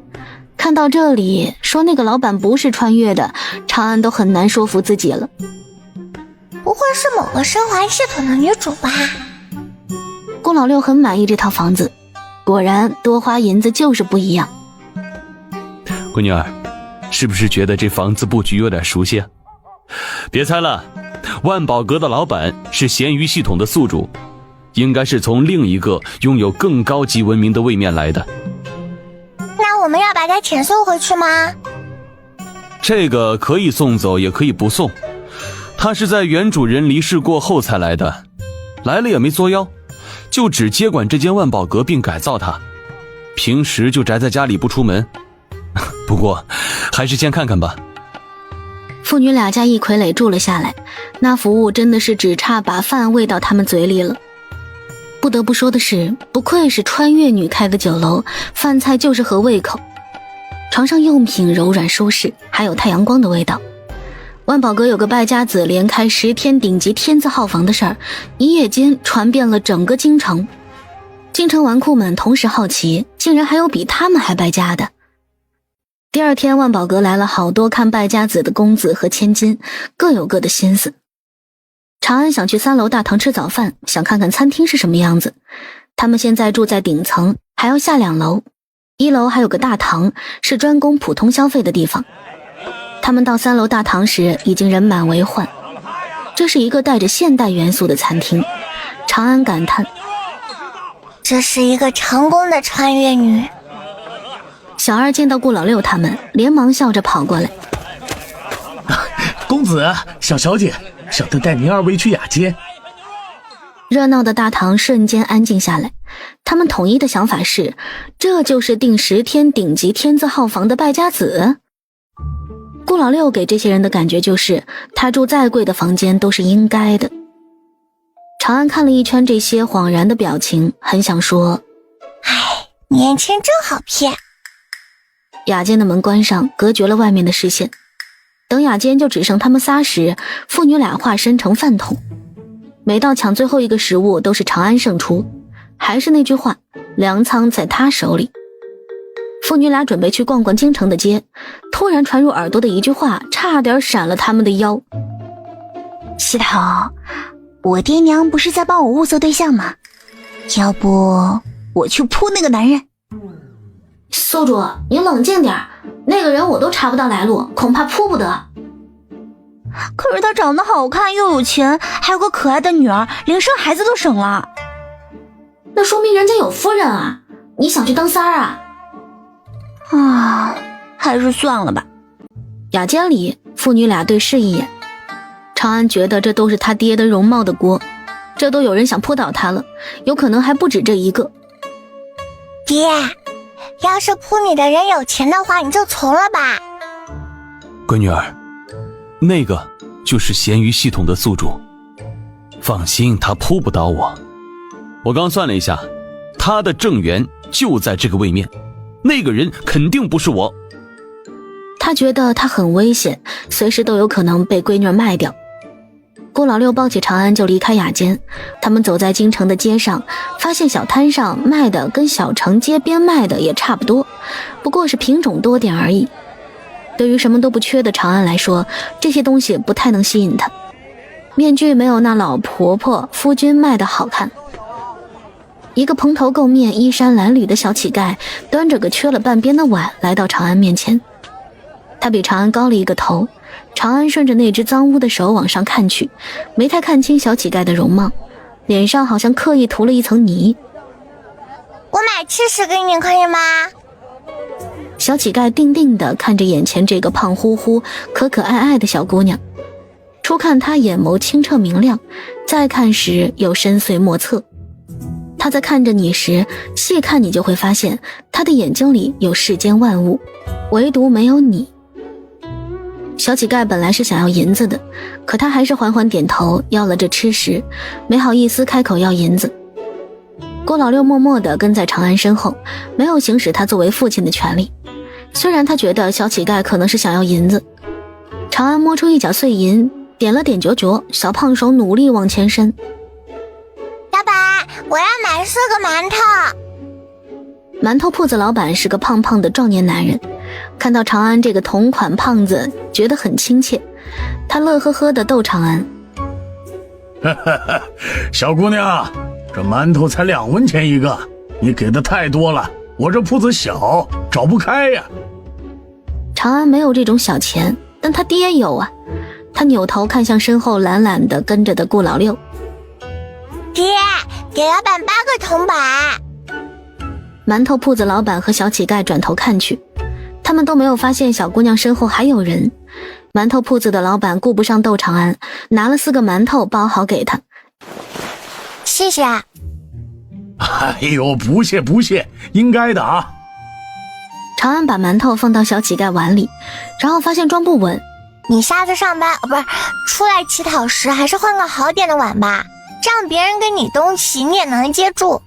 看到这里，说那个老板不是穿越的，长安都很难说服自己了。不会是某个生还系统的女主吧？顾老六很满意这套房子，果然多花银子就是不一样。闺女儿，是不是觉得这房子布局有点熟悉啊？别猜了，万宝阁的老板是闲鱼系统的宿主，应该是从另一个拥有更高级文明的位面来的。那我们要把他遣送回去吗？这个可以送走，也可以不送。他是在原主人离世过后才来的，来了也没作妖，就只接管这间万宝阁并改造它，平时就宅在家里不出门。不过还是先看看吧。父女俩加一傀儡住了下来，那服务真的是只差把饭喂到他们嘴里了。不得不说的是，不愧是穿越女开的酒楼，饭菜就是合胃口。床上用品柔软舒适，还有太阳光的味道。万宝阁有个败家子连开10天顶级天字号房的事儿，一夜间传遍了整个京城。京城纨绔们同时好奇，竟然还有比他们还败家的。第二天，万宝阁来了好多看败家子的公子和千金，各有各的心思。长安想去3楼大堂吃早饭，想看看餐厅是什么样子。他们现在住在顶层，还要下2楼。1楼还有个大堂，是专供普通消费的地方。他们到3楼大堂时，已经人满为患。这是一个带着现代元素的餐厅。长安感叹：这是一个成功的穿越女。小二见到顾老六他们，连忙笑着跑过来：公子，小小姐，小的带您2位去雅间。热闹的大堂瞬间安静下来，他们统一的想法是，这就是订10天顶级天字号房的败家子。顾老六给这些人的感觉就是，他住再贵的房间都是应该的。长安看了一圈这些恍然的表情，很想说：唉，年轻真好骗。雅间的门关上，隔绝了外面的视线。等雅间就只剩他们仨时，父女俩化身成饭桶。每到抢最后一个食物，都是长安胜出。还是那句话，粮仓在他手里。父女俩准备去逛逛京城的街，突然传入耳朵的一句话，差点闪了他们的腰。西头，我爹娘不是在帮我物色对象吗？要不我去扑那个男人？宿主，你冷静点，那个人我都查不到来路，恐怕扑不得。可是他长得好看又有钱，还有个可爱的女儿，连生孩子都省了。那说明人家有夫人啊，你想去当三儿啊？还是算了吧。雅间里，父女俩对视一眼。长安觉得这都是他爹的容貌的锅，这都有人想扑倒他了，有可能还不止这一个。爹，要是扑你的人有钱的话，你就从了吧。闺女儿，那个就是咸鱼系统的宿主，放心，他扑不倒我。我刚算了一下，他的正缘就在这个位面，那个人肯定不是我。他觉得他很危险，随时都有可能被闺女卖掉。顾老六抱起长安就离开雅间，他们走在京城的街上，发现小摊上卖的跟小城街边卖的也差不多，不过是品种多点而已。对于什么都不缺的长安来说，这些东西不太能吸引他。面具没有那老婆婆夫君卖的好看。一个蓬头垢面衣衫褴褛的小乞丐端着个缺了半边的碗来到长安面前。他比长安高了一个头，长安顺着那只脏污的手往上看去，没太看清小乞丐的容貌，脸上好像刻意涂了一层泥。我买吃食给你可以吗？小乞丐定定地看着眼前这个胖乎乎可可爱爱的小姑娘，初看她眼眸清澈明亮，再看时又深邃莫测。他在看着你时，细看你就会发现他的眼睛里有世间万物，唯独没有你。小乞丐本来是想要银子的，可他还是缓缓点头要了这吃食，没好意思开口要银子。郭老六默默地跟在长安身后，没有行使他作为父亲的权利。虽然他觉得小乞丐可能是想要银子。长安摸出一角碎银，点了点九九，小胖手努力往前伸。老板，我要买4个馒头。馒头铺子老板是个胖胖的壮年男人，看到长安这个同款胖子，觉得很亲切。他乐呵呵地逗长安：小姑娘，这馒头才2文钱一个，你给的太多了，我这铺子小，找不开呀。长安没有这种小钱，但他爹有啊。他扭头看向身后懒懒地跟着的顾老六：爹，给老板8个铜板。馒头铺子老板和小乞丐转头看去，他们都没有发现小姑娘身后还有人。馒头铺子的老板顾不上逗长安，拿了4个馒头包好给他。谢谢。哎呦，不谢不谢，应该的啊。长安把馒头放到小乞丐碗里，然后发现装不稳。你下次上班不是出来乞讨时，还是换个好点的碗吧，这样别人给你东西你也能接住。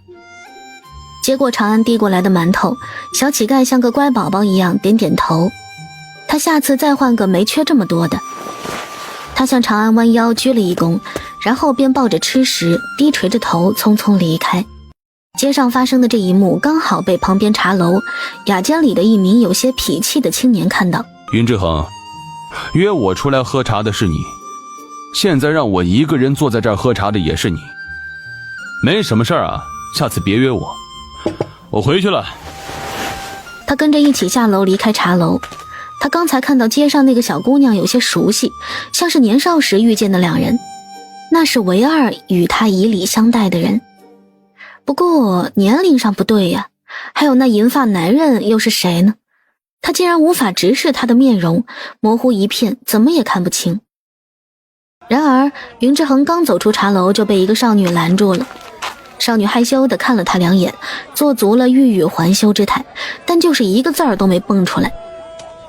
接过长安递过来的馒头，小乞丐像个乖宝宝一样点点头。他下次再换个没缺这么多的。他向长安弯腰鞠了一躬，然后便抱着吃食，低垂着头匆匆离开。街上发生的这一幕刚好被旁边茶楼雅间里的一名有些痞气的青年看到。云之恒，约我出来喝茶的是你，现在让我一个人坐在这儿喝茶的也是你。没什么事儿啊，下次别约我回去了。他跟着一起下楼离开茶楼。他刚才看到街上那个小姑娘有些熟悉，像是年少时遇见的两人，那是唯二与他以礼相待的人。不过年龄上不对呀，还有那银发男人又是谁呢？他竟然无法直视他的面容，模糊一片，怎么也看不清。然而云之恒刚走出茶楼就被一个少女拦住了。少女害羞地看了他两眼，做足了欲语还休之态，但就是一个字儿都没蹦出来。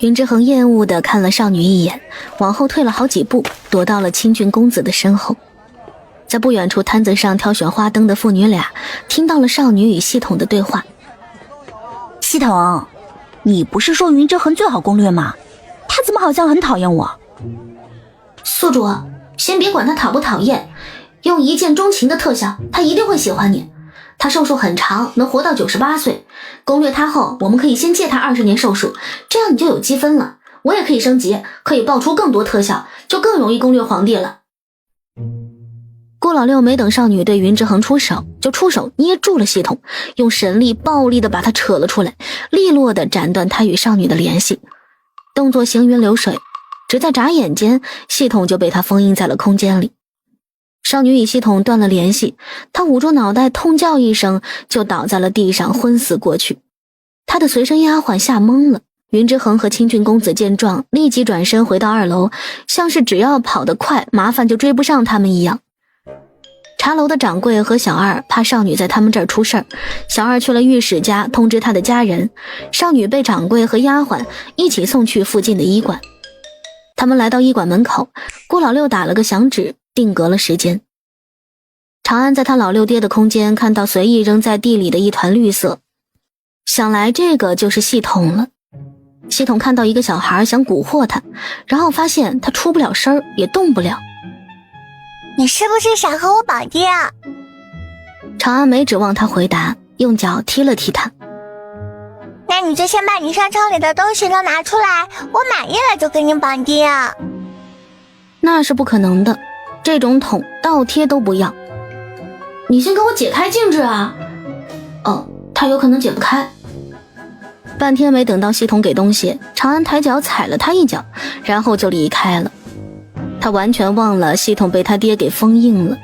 云之恒厌恶地看了少女一眼，往后退了好几步，躲到了清俊公子的身后。在不远处摊子上挑选花灯的父女俩听到了少女与系统的对话。系统，你不是说云之恒最好攻略吗？他怎么好像很讨厌我？宿主，先别管他讨不讨厌，用一见钟情的特效，他一定会喜欢你。他寿数很长，能活到98岁。攻略他后，我们可以先借他20年寿数，这样你就有积分了。我也可以升级，可以爆出更多特效，就更容易攻略皇帝了。顾老六没等少女对云之恒出手，就出手捏住了系统，用神力暴力地把他扯了出来，利落地斩断他与少女的联系。动作行云流水，只在眨眼间，系统就被他封印在了空间里。少女与系统断了联系，她捂住脑袋痛叫一声，就倒在了地上昏死过去。她的随身丫鬟吓懵了。云之恒和清俊公子见状，立即转身回到2楼，像是只要跑得快，麻烦就追不上他们一样。茶楼的掌柜和小二怕少女在他们这儿出事儿，小二去了御史家通知他的家人，少女被掌柜和丫鬟一起送去附近的医馆。他们来到医馆门口，顾老六打了个响指，定格了时间。长安在他老六爹的空间看到随意扔在地里的一团绿色，想来这个就是系统了。系统看到一个小孩想蛊惑他，然后发现他出不了声也动不了。你是不是想和我绑定啊？长安没指望他回答，用脚踢了踢他。那你就先把你商场里的东西都拿出来，我满意了就跟你绑定。那是不可能的，这种桶倒贴都不要。你先给我解开禁制啊！哦，他有可能解不开。半天没等到系统给东西，长安抬脚踩了他一脚，然后就离开了。他完全忘了系统被他爹给封印了。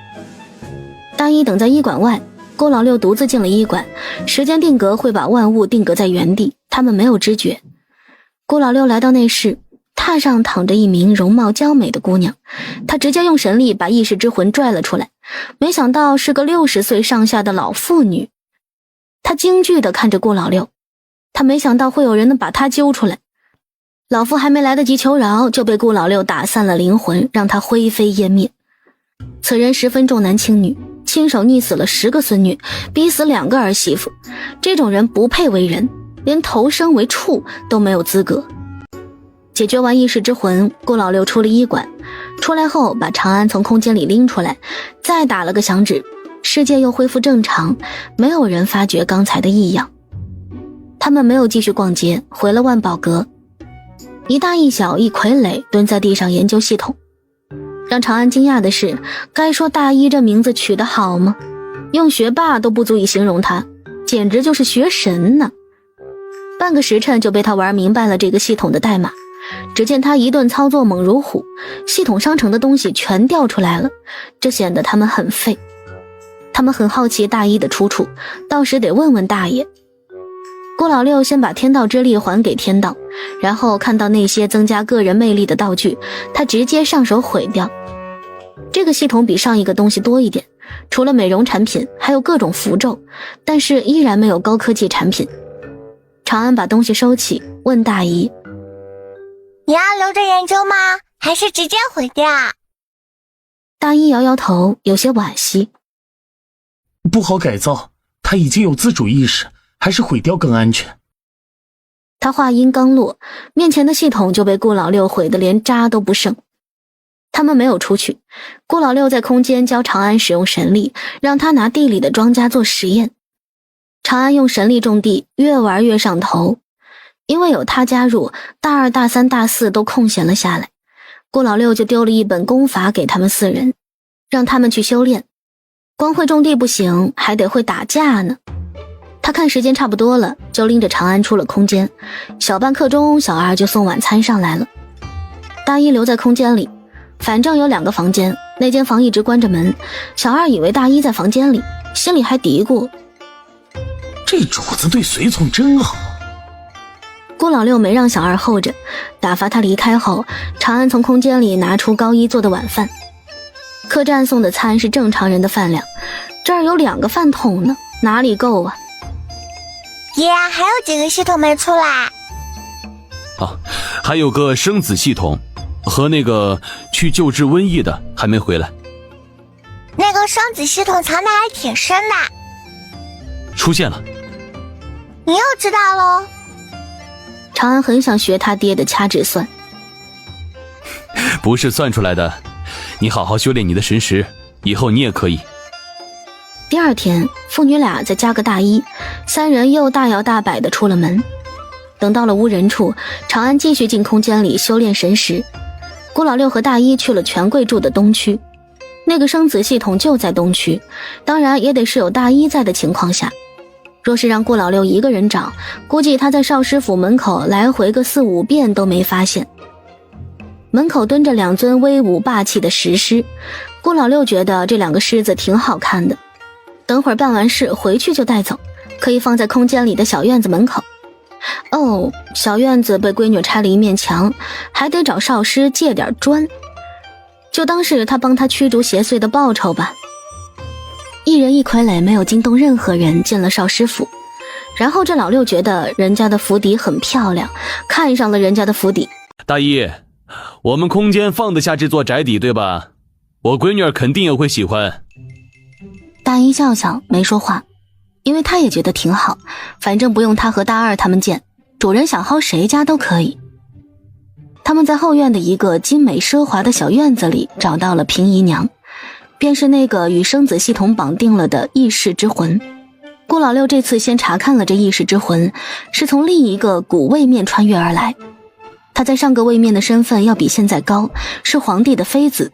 大一等在医馆外，郭老六独自进了医馆，时间定格会把万物定格在原地，他们没有知觉。郭老六来到内室，榻上躺着一名容貌娇美的姑娘，他直接用神力把意识之魂拽了出来，没想到是个60岁上下的老妇女。他惊惧地看着郭老六，他没想到会有人能把他揪出来。老妇还没来得及求饶，就被顾老六打散了灵魂，让他灰飞烟灭。此人十分重男轻女，亲手溺死了10个孙女，逼死2个儿媳妇，这种人不配为人，连投生为畜都没有资格。解决完意识之魂，顾老六出了医馆，出来后把长安从空间里拎出来，再打了个响指，世界又恢复正常，没有人发觉刚才的异样。他们没有继续逛街，回了万宝阁。一大一小一傀儡蹲在地上研究系统。让长安惊讶的是，该说大一这名字取得好吗？用学霸都不足以形容他，简直就是学神呢。半个时辰就被他玩明白了这个系统的代码。只见他一顿操作猛如虎，系统商城的东西全调出来了，这显得他们很废。他们很好奇大一的出处，到时得问问大爷。郭老六先把天道之力还给天道，然后看到那些增加个人魅力的道具，他直接上手毁掉。这个系统比上一个东西多一点，除了美容产品还有各种符咒，但是依然没有高科技产品。长安把东西收起，问大姨，你要留着研究吗？还是直接毁掉？大一摇摇头，有些惋惜。不好改造，他已经有自主意识，还是毁掉更安全。他话音刚落，面前的系统就被顾老六毁得连渣都不剩。他们没有出去，顾老六在空间教长安使用神力，让他拿地里的庄稼做实验。长安用神力种地，越玩越上头。因为有他加入，大二、大三、大四都空闲了下来。顾老六就丢了一本功法给他们4人，让他们去修炼。光会种地不行，还得会打架呢。他看时间差不多了，就拎着长安出了空间。小半刻钟，小二就送晚餐上来了。大一留在空间里，反正有2个房间，那间房一直关着门。小二以为大一在房间里，心里还嘀咕：这主子对随从真好。顾老六没让小二候着，打发他离开后，长安从空间里拿出高一做的晚饭。客栈送的餐是正常人的饭量，这儿有2个饭桶呢，哪里够啊？爷，还有几个系统没出来？还有个生子系统和那个去救治瘟疫的还没回来。那个生子系统藏得还挺深的。出现了。你又知道咯？长安很想学他爹的掐指算。不是算出来的，你好好修炼你的神识，以后你也可以。第2天，父女俩再加个大一，3人又大摇大摆地出了门。等到了无人处，长安继续进空间里修炼神识。顾老六和大一去了权贵住的东区，那个生子系统就在东区，当然也得是有大一在的情况下。若是让顾老六一个人找，估计他在少师府门口来回个4、5遍都没发现。门口蹲着2尊威武霸气的石狮，顾老六觉得这2个狮子挺好看的。等会儿办完事回去就带走，可以放在空间里的小院子门口。小院子被闺女拆了一面墙，还得找少师借点砖，就当是他帮他驱逐邪祟的报酬吧。一人一傀儡没有惊动任何人，进了少师府。然后这老六觉得人家的府邸很漂亮，看上了人家的府邸。大一，我们空间放得下这座宅邸对吧？我闺女儿肯定也会喜欢。大一笑笑没说话，因为他也觉得挺好，反正不用他和大二他们见，主人想薅谁家都可以。他们在后院的一个精美奢华的小院子里找到了平姨娘，便是那个与生子系统绑定了的异世之魂。顾老六这次先查看了这异世之魂，是从另一个古位面穿越而来。他在上个位面的身份要比现在高，是皇帝的妃子。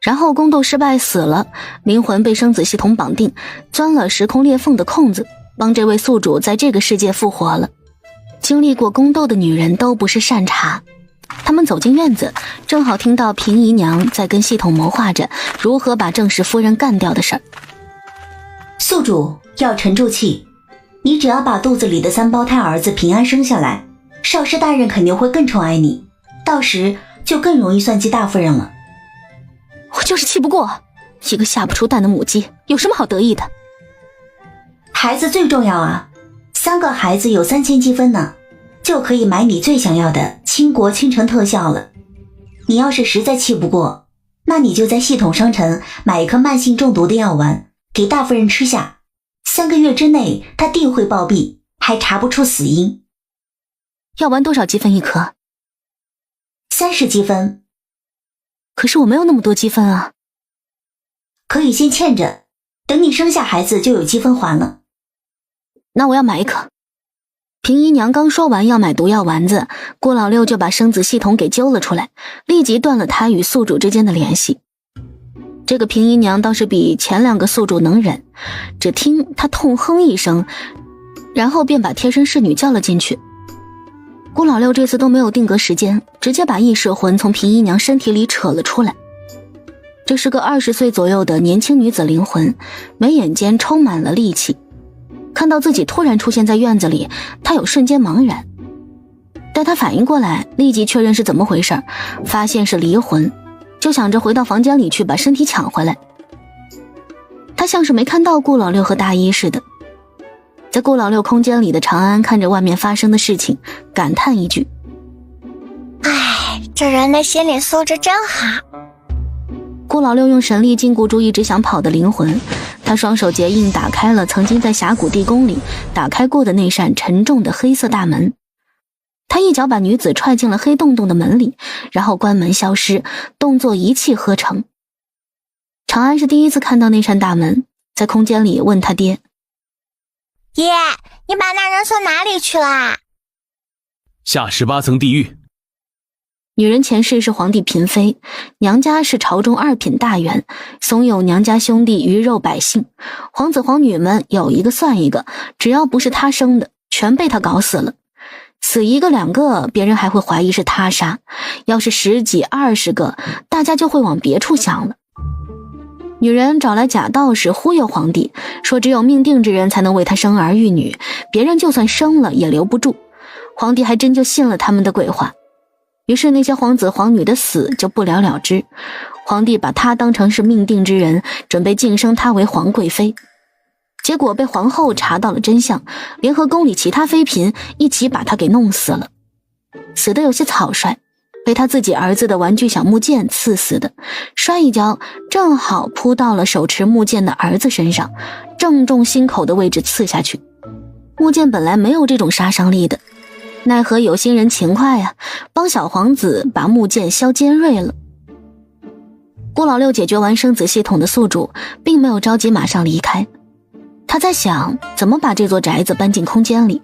然后宫斗失败死了，灵魂被生子系统绑定，钻了时空裂缝的空子，帮这位宿主在这个世界复活了。经历过宫斗的女人都不是善茬。他们走进院子，正好听到平姨娘在跟系统谋划着如何把正室夫人干掉的事儿。宿主要沉住气，你只要把肚子里的3胞胎儿子平安生下来，少师大人肯定会更宠爱你，到时就更容易算计大夫人了。我就是气不过，一个下不出蛋的母鸡，有什么好得意的？孩子最重要啊，3个孩子有3000积分呢，就可以买你最想要的倾国倾城特效了。你要是实在气不过，那你就在系统商城买一颗慢性中毒的药丸，给大夫人吃下，3个月之内她定会暴毙，还查不出死因。药丸多少积分一颗？30积分。可是我没有那么多积分啊。可以先欠着，等你生下孩子就有积分还了。那我要买一颗。平姨娘刚说完要买毒药丸子，顾老六就把生子系统给揪了出来，立即断了他与宿主之间的联系。这个平姨娘倒是比前2个宿主能忍，只听她痛哼一声，然后便把贴身侍女叫了进去。顾老六这次都没有定格时间，直接把异世魂从平姨娘身体里扯了出来。这是个20岁左右的年轻女子灵魂，眉眼间充满了戾气。看到自己突然出现在院子里，她有瞬间茫然。待她反应过来，立即确认是怎么回事，发现是离魂，就想着回到房间里去把身体抢回来。她像是没看到顾老六和大一似的。在顾老六空间里的长安看着外面发生的事情，感叹一句：唉，这人的心理素质真好。顾老六用神力禁锢住一直想跑的灵魂，他双手结印打开了曾经在峡谷地宫里打开过的那扇沉重的黑色大门。他一脚把女子踹进了黑洞洞的门里，然后关门消失，动作一气呵成。长安是第一次看到那扇大门，在空间里问他爹：爹，你把那人送哪里去啦？下18层地狱。女人前世是皇帝嫔妃，娘家是朝中2品大员，怂恿娘家兄弟鱼肉百姓，皇子皇女们有一个算一个，只要不是他生的，全被他搞死了。死一个2个，别人还会怀疑是他杀，要是10几20个，大家就会往别处想了。女人找来假道士忽悠皇帝，说只有命定之人才能为他生儿育女，别人就算生了也留不住。皇帝还真就信了他们的鬼话，于是那些皇子皇女的死就不了了之。皇帝把她当成是命定之人，准备晋升她为皇贵妃。结果被皇后查到了真相，联合宫里其他妃嫔一起把她给弄死了。死得有些草率，被他自己儿子的玩具小木剑刺死的，摔一跤正好扑到了手持木剑的儿子身上，正中心口的位置刺下去。木剑本来没有这种杀伤力的，奈何有心人勤快啊，帮小皇子把木剑削尖锐了。顾老六解决完生子系统的宿主，并没有着急马上离开，他在想怎么把这座宅子搬进空间里。